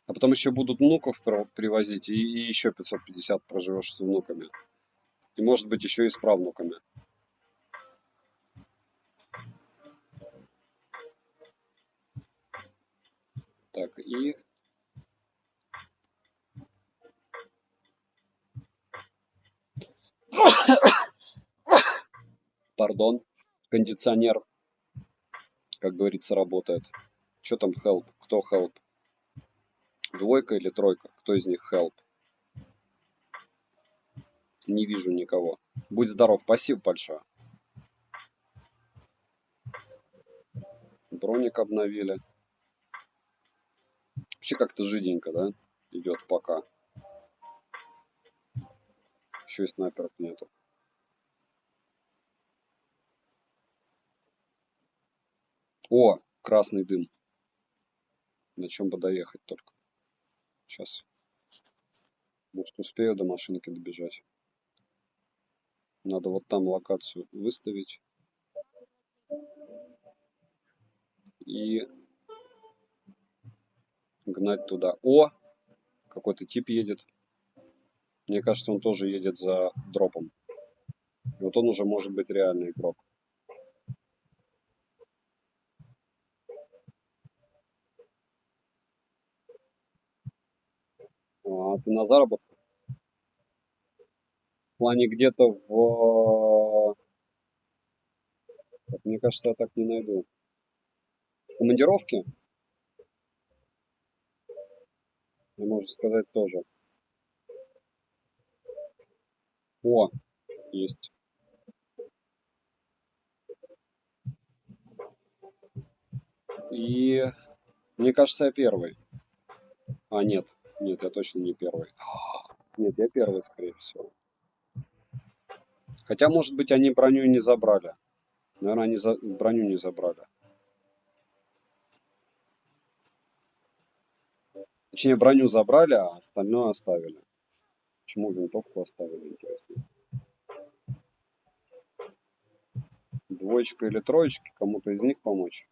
А потом еще будут внуков привозить, и еще 550 проживешь с внуками. И может быть еще и с правнуками. Так, и... Пардон. Кондиционер, как говорится, работает. Что там help? Кто help? Двойка или тройка? Кто из них help? Не вижу никого. Будь здоров, спасибо большое. Броник обновили. Вообще как-то жиденько, да? Идет пока. Еще и снайперов нету. О, красный дым. На чем бы доехать только. Сейчас. Может, успею до машинки добежать. Надо вот там локацию выставить. И гнать туда. О! Какой-то тип едет. Мне кажется, он тоже едет за дропом. И вот он уже может быть реальный игрок. А ты на заработке? В плане где-то в... Так, мне кажется, я так не найду. В командировке? Я можно сказать тоже. О, есть. И мне кажется, я первый. А, нет. Нет, я точно не первый. Нет, я первый, скорее всего. Хотя, может быть, они броню не забрали. Наверное, они броню не забрали. Точнее, броню забрали, а остальное оставили. Почему винтовку оставили, интересно. Двоечка или троечка, кому-то из них помочь?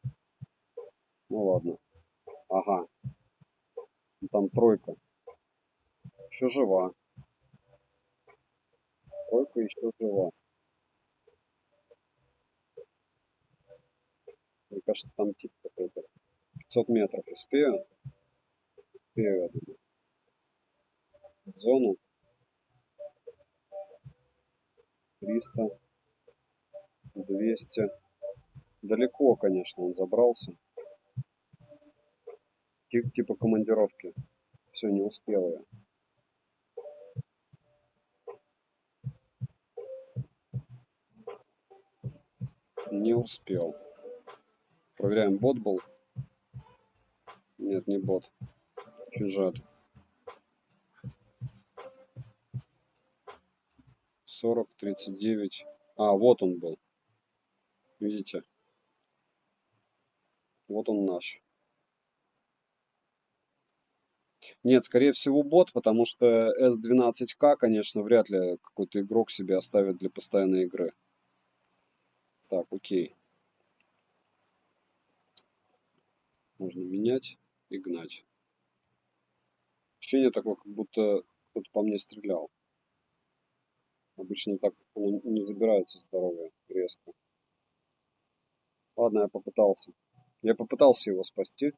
Ну ладно. Ага, там тройка. Еще жива. Тройка еще жива. Мне кажется, там тип какой-то. 500 метров успею? Успею, я думаю. В зону 300, 200. Далеко, конечно, он забрался. Типа командировки. Все, не успел я. Не успел. Проверяем, бот был. Нет, не бот. Сюжет. 40, 39. А, вот он был. Видите? Вот он наш. Нет, скорее всего бот, потому что S12K, конечно, вряд ли какой-то игрок себе оставит для постоянной игры. Так, окей. Можно менять и гнать. Ощущение такое, как будто кто-то по мне стрелял. Обычно так он не забирается здоровье резко. Ладно, я попытался. Я попытался его спасти,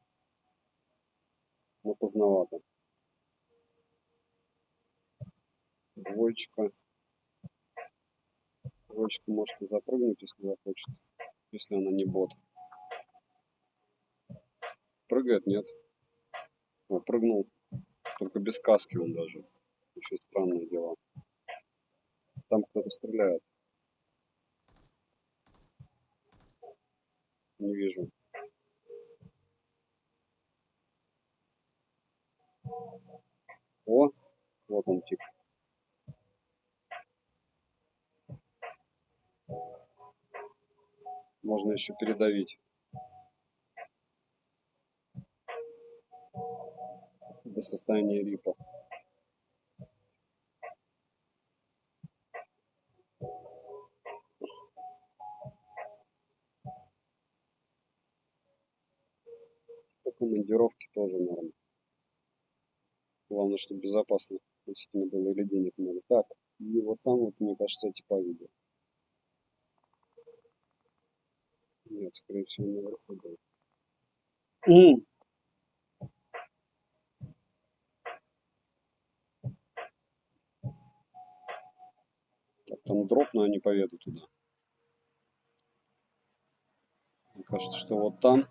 но поздновато. Двоечка. Двоечка может и запрыгнуть, если захочет. Если она не бот. Прыгает, нет? О, прыгнул. Только без каски он даже. Еще странные дела. Там кто-то стреляет. Не вижу. О, вот он тип. Можно еще передавить. До состояния рипа. По командировке тоже норм. Главное, чтобы безопасно относительно было или денег много. Так, и вот там вот, мне кажется, типа видео. Нет, скорее всего, наверху был. Так, там дроп, но я не поеду туда. Мне кажется, что вот там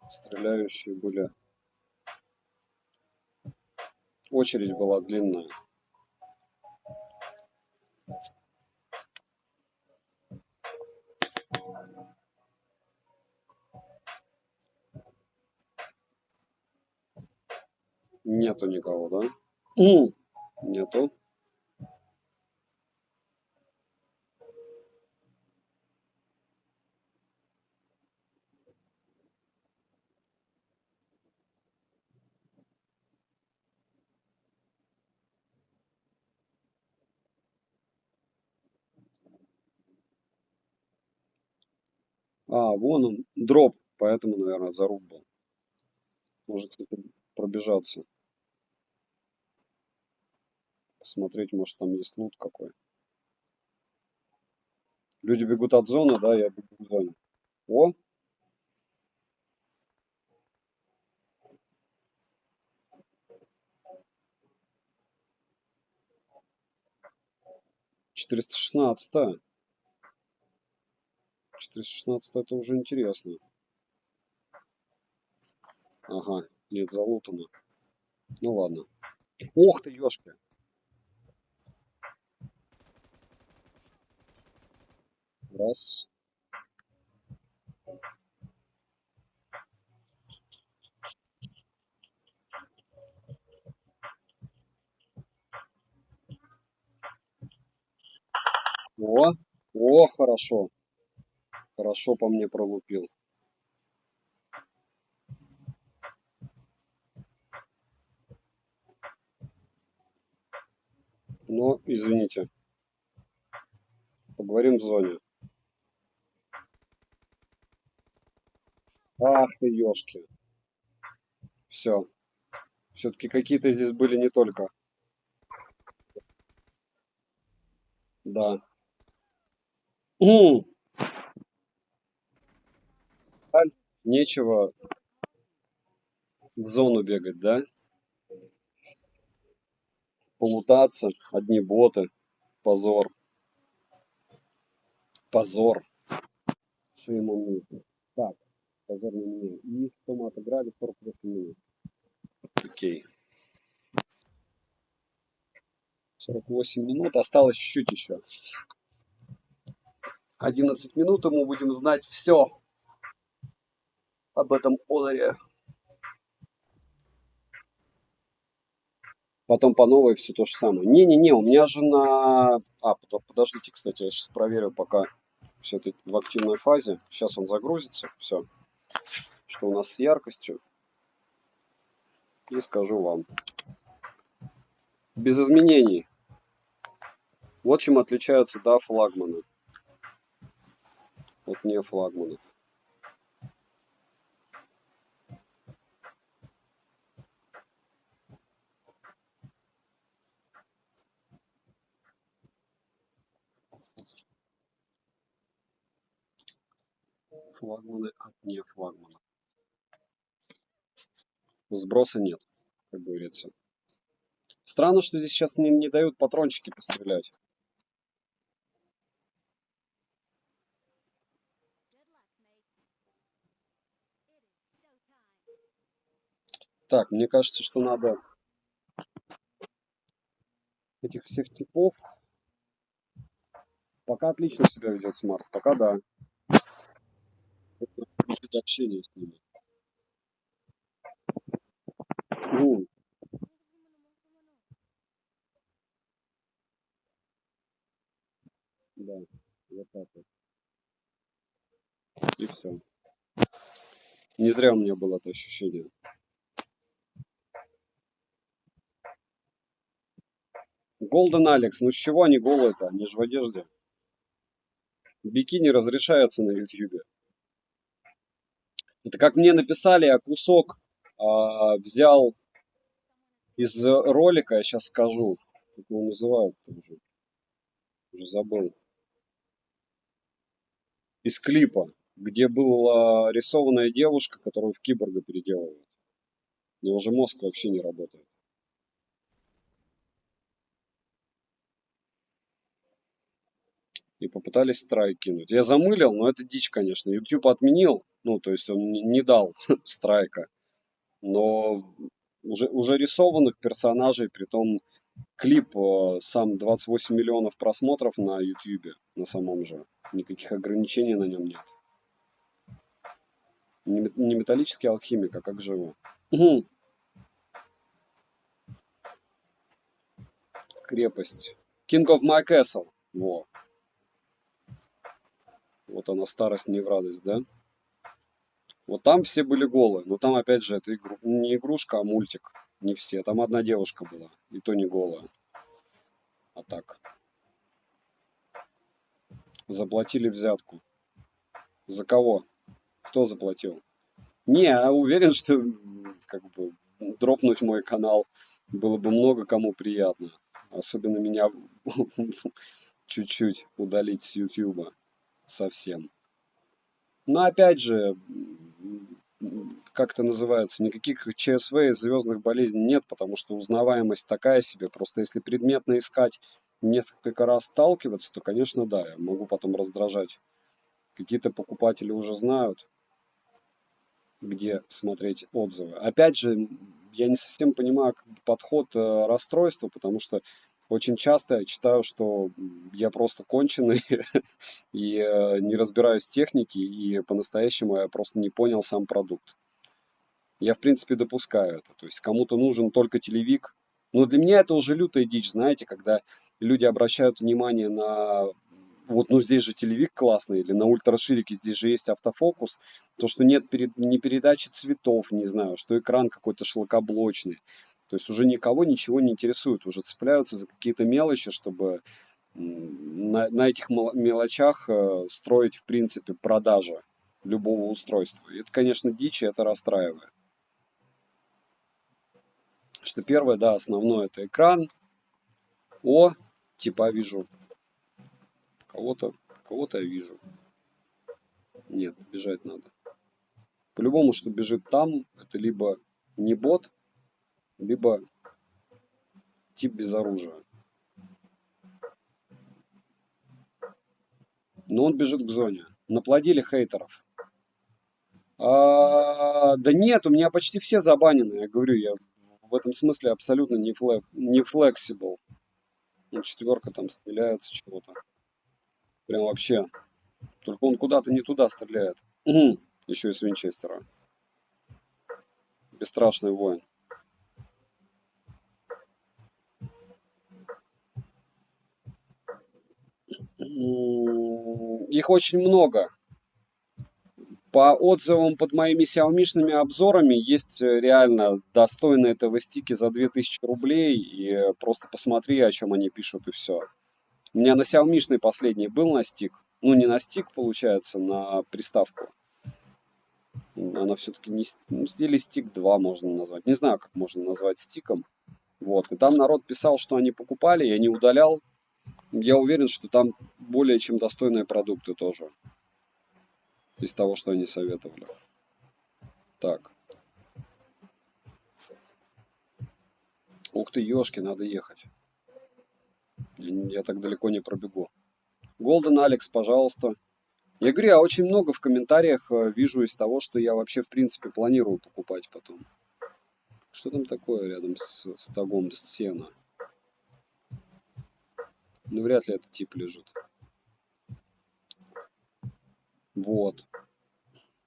стреляющие были. Очередь была длинная. Нету никого, да? Нету. А, вон он, дроп, поэтому, наверное, заруб был. Может, кстати, пробежаться. Посмотреть, может там есть лут какой. Люди бегут от зоны, да, я бегу в зоне. О, 416. 416 это уже интересно. Ага, нет, залутано. Ну ладно. Ох ты, ёшки. Раз. О, хорошо. Хорошо по мне пролупил. Но, извините. Поговорим в зоне. Ах ты, ёшки. Все. Все-таки какие-то здесь были не только. Да. Нечего в зону бегать, да? Полутаться. Одни боты. Позор. Позор. Shame on me. Так. Позор на меня. И что мы отыграли 48 минут. Окей. 48 минут. Осталось чуть-чуть еще. 11 минут, и мы будем знать все об этом Оноре. Потом по новой все то же самое. Не-не-не, у меня же на... подождите, кстати, я сейчас проверю, пока все это в активной фазе. Сейчас он загрузится. Все. Что у нас с яркостью. И скажу вам. Без изменений. Вот чем отличаются, да, флагманы от не флагманов. Флагманы от не флагманов. Сброса нет, как говорится. Странно, что здесь сейчас не дают патрончики пострелять. Так, мне кажется, что надо этих всех типов. Пока отлично себя ведет смарт, пока да. Решить общение с ними. Да, вот так вот. И все. Не зря у меня было это ощущение. Голден Алекс, ну с чего они голые-то? Они же в одежде. Бикини разрешается на ютьюбе. Это как мне написали, я кусок взял из ролика, я сейчас скажу, как его называют-то уже забыл. Из клипа, где была рисованная девушка, которую в киборга переделывают. У него же мозг вообще не работает. И попытались страйк кинуть. Я замылил, но это дичь, конечно. YouTube отменил, ну, то есть он не дал страйка. Но уже рисованных персонажей, притом клип сам 28 миллионов просмотров на YouTube, на самом же. Никаких ограничений на нем нет. Не металлический алхимик, а как живу. Крепость. King of my castle. Во. Вот она, старость не в радость, да? Вот там все были голые. Но там, опять же, это не игрушка, а мультик. Не все. Там одна девушка была. И то не голая. А так. Заплатили взятку. За кого? Кто заплатил? Не, я уверен, что как бы дропнуть мой канал было бы много кому приятно. Особенно меня чуть-чуть удалить с YouTube совсем. Но опять же, как это называется, никаких ЧСВ и звездных болезней нет, потому что узнаваемость такая себе. Просто если предметно искать, несколько раз сталкиваться, то, конечно, да, я могу потом раздражать. Какие-то покупатели уже знают, где смотреть отзывы. Опять же, я не совсем понимаю подход расстройства, потому что очень часто я читаю, что я просто конченый и не разбираюсь в технике, и по-настоящему я просто не понял сам продукт. Я, в принципе, допускаю это. То есть кому-то нужен только телевик. Но для меня это уже лютая дичь, знаете, когда люди обращают внимание на вот, ну здесь же телевик классный, или на ультраширике здесь же есть автофокус, то, что нет ни передачи цветов, не знаю, что экран какой-то шлакоблочный. То есть уже никого ничего не интересует, уже цепляются за какие-то мелочи, чтобы на этих мелочах строить, в принципе, продажи любого устройства. И это, конечно, дичь, и это расстраивает. Что первое, да, основное это экран. О, типа вижу кого-то, кого-то я вижу. Нет, бежать надо. По-любому, что бежит там, это либо не бот, либо тип без оружия. Но он бежит к зоне. Наплодили хейтеров. Да нет, у меня почти все забанены. Я говорю, я в этом смысле абсолютно не flexible. Ну, четверка там стреляется чего-то. Прям вообще. Только он куда-то не туда стреляет. Еще и с винчестера. Бесстрашный воин. Их очень много. По отзывам под моими xiaomi обзорами есть реально достойные этого стики за 2000 рублей. И просто посмотри, о чем они пишут, и все. У меня на xiaomi последний был настик. Ну, не настик, получается, на приставку. Она все-таки не... Или стик 2 можно назвать. Не знаю, как можно назвать стиком. Вот. И там народ писал, что они покупали, я не удалял. Я уверен, что там более чем достойные продукты тоже. Из того, что они советовали. Так. Ух ты, ёшки, надо ехать. Я так далеко не пробегу. Голден Алекс, пожалуйста. Я говорю, я очень много в комментариях вижу из того, что я вообще в принципе планирую покупать потом. Что там такое рядом с стогом сена? Ну, вряд ли этот тип лежит. Вот.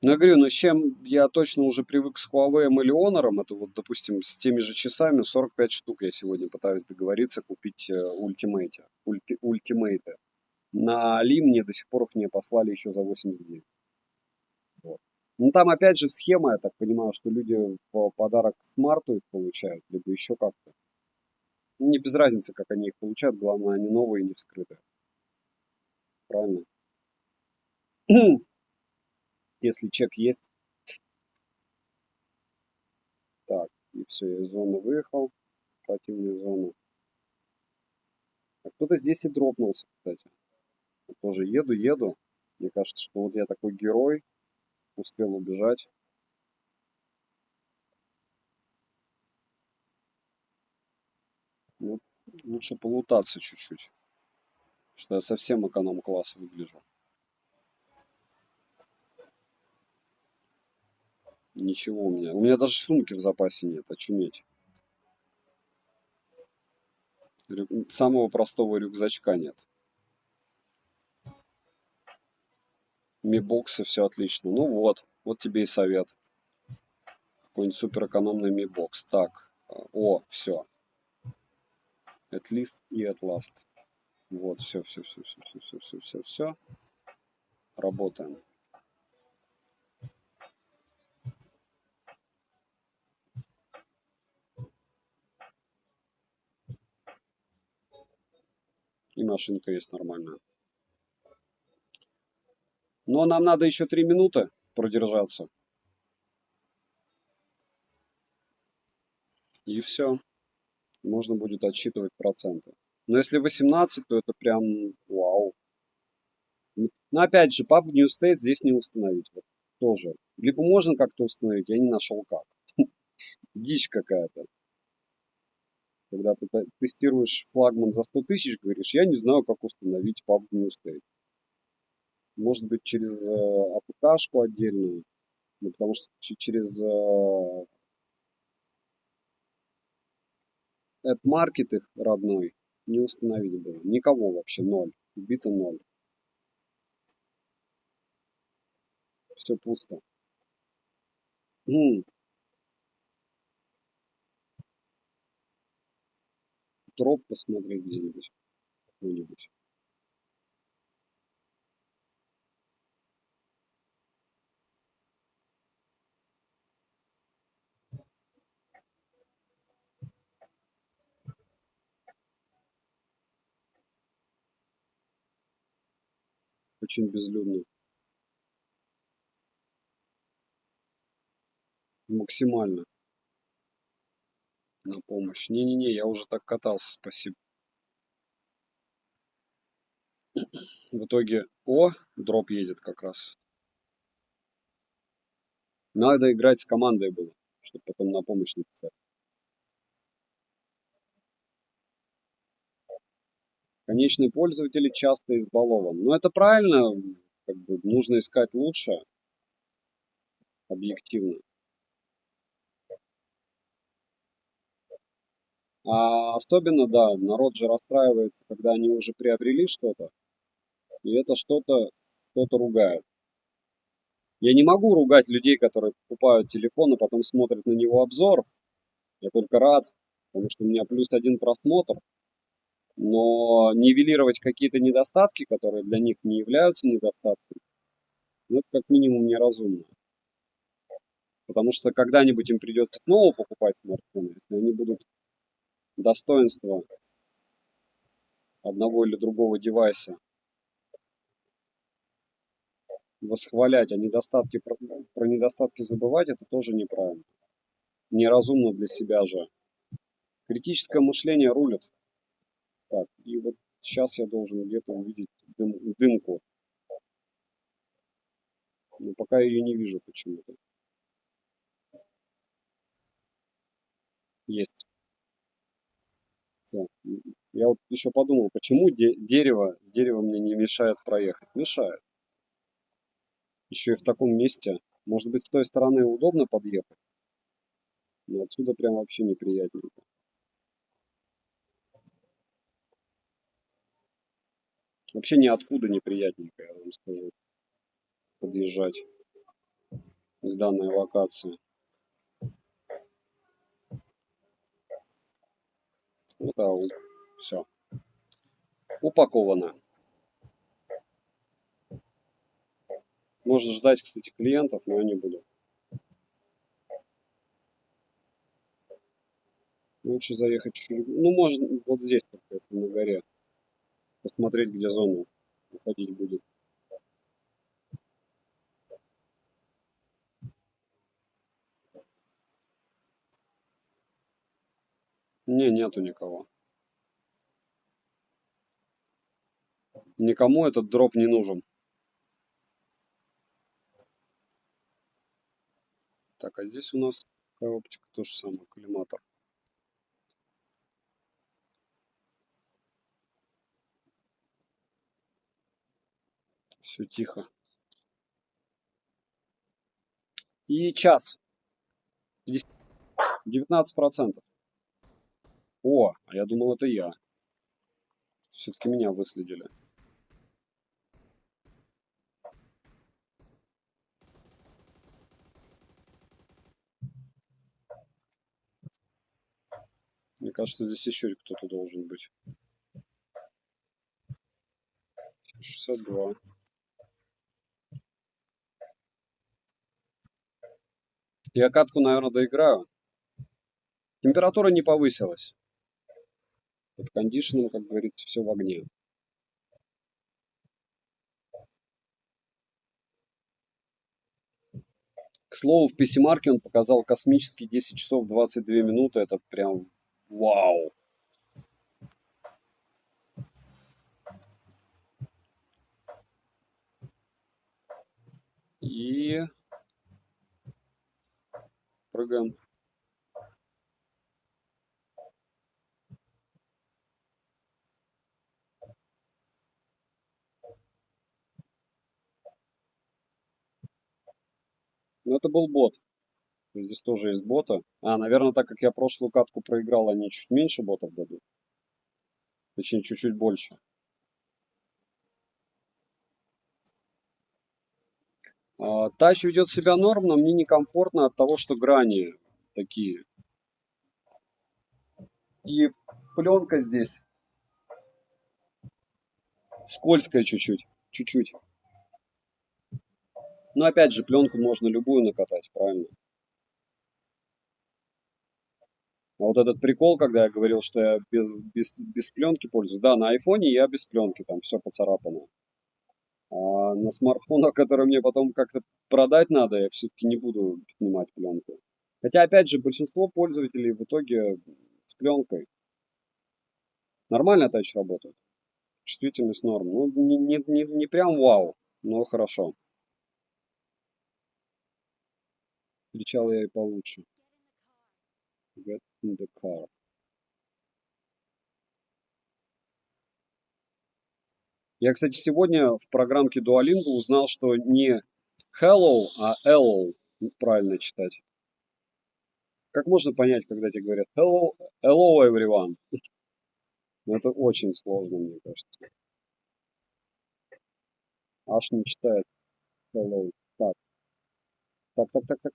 Ну, я говорю, ну, с чем я точно уже привык с Huawei или Honor, это вот, допустим, с теми же часами, 45 штук я сегодня пытаюсь договориться купить Ultimate. На Али мне до сих пор их не послали еще за 80 дней. Вот. Ну, там опять же схема, я так понимаю, что люди в подарок к марту их получают, либо еще как-то. Не без разницы, как они их получают, главное, они новые и не вскрытые. Правильно? Если чек есть. Так, и все, я из зоны выехал. Противную зону. А кто-то здесь и дропнулся, кстати. Я тоже еду. Мне кажется, что вот я такой герой, успел убежать. Ну, лучше полутаться чуть-чуть. Что я совсем эконом-класс выгляжу. Ничего у меня. У меня даже сумки в запасе нет, очуметь. Самого простого рюкзачка нет. Mi боксы, все отлично. Ну вот тебе и совет. Какой-нибудь суперэкономный Mi бокс. Так, все. At least и at last. Вот, все. Работаем. И машинка есть нормальная. Но нам надо еще 3 минуты продержаться. И все. можно будет отсчитывать проценты. Но если 18, то это прям вау. Но опять же, PUBG New State здесь не установить. Вот тоже. Либо можно как-то установить, я не нашел как. Дичь какая-то. Когда ты тестируешь флагман за 100 тысяч, говоришь, я не знаю, как установить PUBG New State. Может быть, через АПК-шку отдельную. Ну, потому что через App-маркет их родной не установить было. Никого вообще, ноль. Бита ноль. Все пусто. Дроп посмотреть где-нибудь. Какой-нибудь. Очень безлюдно. Максимально на помощь. Не-не-не, я уже так катался, спасибо. В итоге, дроп едет как раз. Надо играть с командой было, чтобы потом на помощь не писать. Конечные пользователи часто избалованы. Но это правильно, как бы нужно искать лучше, объективно. А особенно, да, народ же расстраивается, когда они уже приобрели что-то, и это что-то кто-то ругает. Я не могу ругать людей, которые покупают телефон, а потом смотрят на него обзор. Я только рад, потому что у меня плюс один просмотр. Но нивелировать какие-то недостатки, которые для них не являются недостатками, ну, это как минимум неразумно. Потому что когда-нибудь им придется снова покупать смартфоны, если они будут достоинства одного или другого девайса восхвалять, а недостатки, про недостатки забывать, это тоже неправильно. Неразумно для себя же. Критическое мышление рулит. Так, и вот сейчас я должен где-то увидеть дымку. Но пока я ее не вижу почему-то. Есть. Да. Я вот еще подумал, почему дерево мне не мешает проехать. Мешает. Еще и в таком месте. Может быть, с той стороны удобно подъехать, но отсюда прям вообще неприятненько. Вообще ниоткуда неприятненько, я вам скажу, подъезжать к данной локации. Это все. Упаковано. Можно ждать, кстати, клиентов, но я не буду. Лучше заехать чуть-чуть. Ну, можно вот здесь, только, на горе. Посмотреть, где зона уходить будет. Не, нету никого. Никому этот дроп не нужен. Так, а здесь у нас какая оптика? То же самое, коллиматор. Все тихо. И час. 19%. О, а я думал, это я. Все-таки меня выследили. Мне кажется, здесь еще кто-то должен быть. 62. Я катку, наверное, доиграю. Температура не повысилась. Под кондишеном, как говорится, все в огне. К слову, в PC-марке он показал космические 10 часов 22 минуты. Это прям Вау! И прыгаем. Ну, это был бот. Здесь тоже есть бота. А, наверное, так как я прошлую катку проиграл, они чуть меньше ботов дадут. Точнее, чуть-чуть больше. Тач ведет себя норм, но мне некомфортно от того, что грани такие. И пленка здесь скользкая чуть-чуть. Чуть-чуть. Но опять же, пленку можно любую накатать, правильно? А вот этот прикол, когда я говорил, что я без пленки пользуюсь. Да, на айфоне я без пленки, там все поцарапано. А на смартфонах, который мне потом как-то продать надо, я все-таки не буду снимать пленку. Хотя, опять же, большинство пользователей в итоге с пленкой. Нормально тач работает. Чувствительность норм. Ну, не прям вау, но хорошо. Кричал я и получше. Get in the car. Я, кстати, сегодня в программке Duolingo узнал, что не hello, а hello правильно читать. Как можно понять, когда тебе говорят hello everyone? Ну, это очень сложно, мне кажется. Аж не читает hello. Так,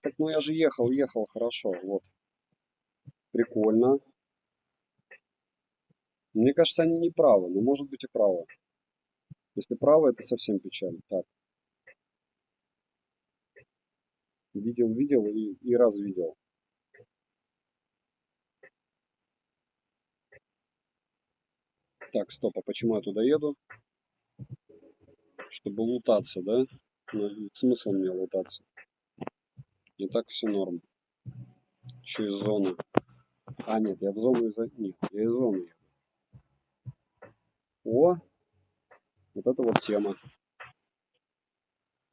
так. Ну, я же ехал, хорошо. Вот, прикольно. Мне кажется, они не правы, но может быть и правы. Если правы, это совсем печально. Так, видел и развидел. Так, стоп, а почему я туда еду? Чтобы лутаться, да? Ну, смысл мне лутаться? И так все норм. Еще из зоны. А, нет, я в зону Нет, я из зоны еду. О, вот это вот тема.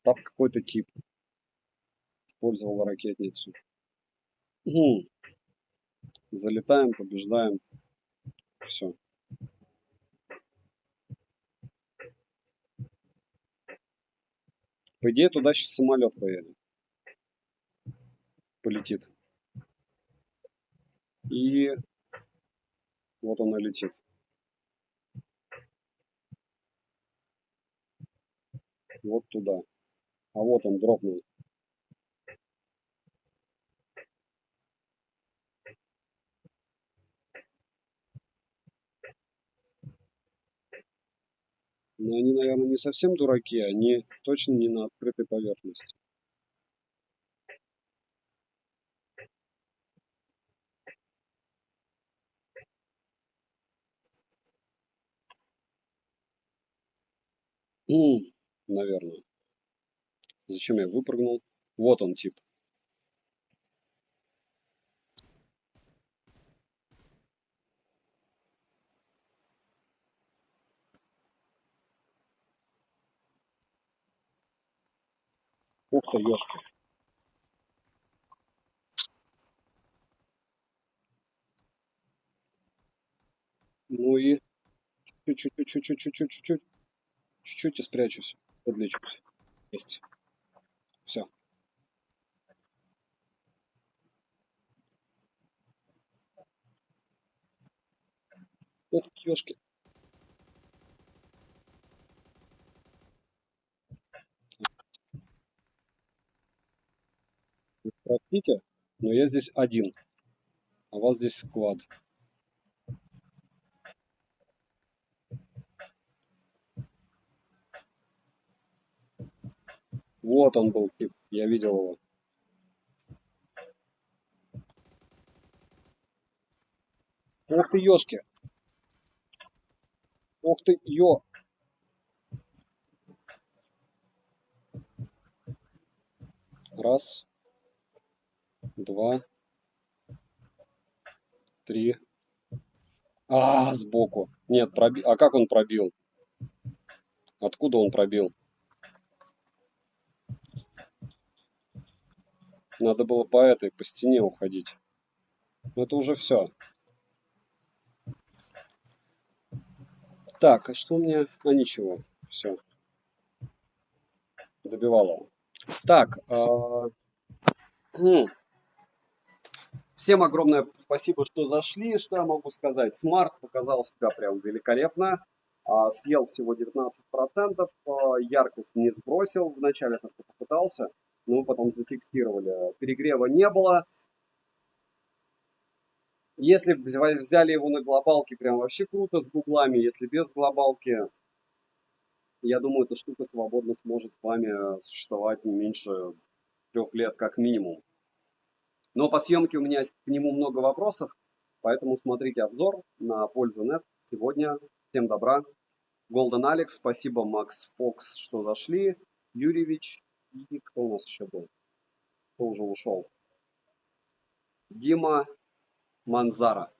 Там какой-то тип использовал ракетницу. Залетаем, побеждаем. Все. По идее, туда сейчас самолет поедет. Полетит. И вот он и летит. Вот туда. А вот он дропнул. Но они, наверное, не совсем дураки. Они точно не на открытой поверхности. Наверное. Зачем я выпрыгнул? Вот он тип. Ух ты, ёшки. Ну и чуть-чуть. Чуть-чуть и спрячусь. Подлечусь. Есть. Все. Ух, ёшки. Простите, но я здесь один, а вас здесь сквад. Вот он был тип. Я видел его. Ух ты, ёшки. Ух ты, ё. Раз, два, три. Сбоку. Нет, пробил. А как он пробил? Откуда он пробил? Надо было по этой, по стене уходить. Но это уже все. Так, а что у меня? А ничего. Все. Добивал его. Так. Всем огромное спасибо, что зашли. Что я могу сказать? Смарт показал себя прям великолепно. Съел всего 19%. Яркость не сбросил. Вначале как-то попытался, но потом зафиксировали. Перегрева не было. Если взяли его на глобалке, прям вообще круто с гуглами. Если без глобалки, я думаю, эта штука свободно сможет с вами существовать не меньше 3 лет как минимум. Но по съемке у меня к нему много вопросов, поэтому смотрите обзор на Польза.нет. Сегодня всем добра. Golden Alex, спасибо, Макс Фокс, что зашли. Юрьевич и кто у нас еще был? Кто уже ушел? Дима Манзана.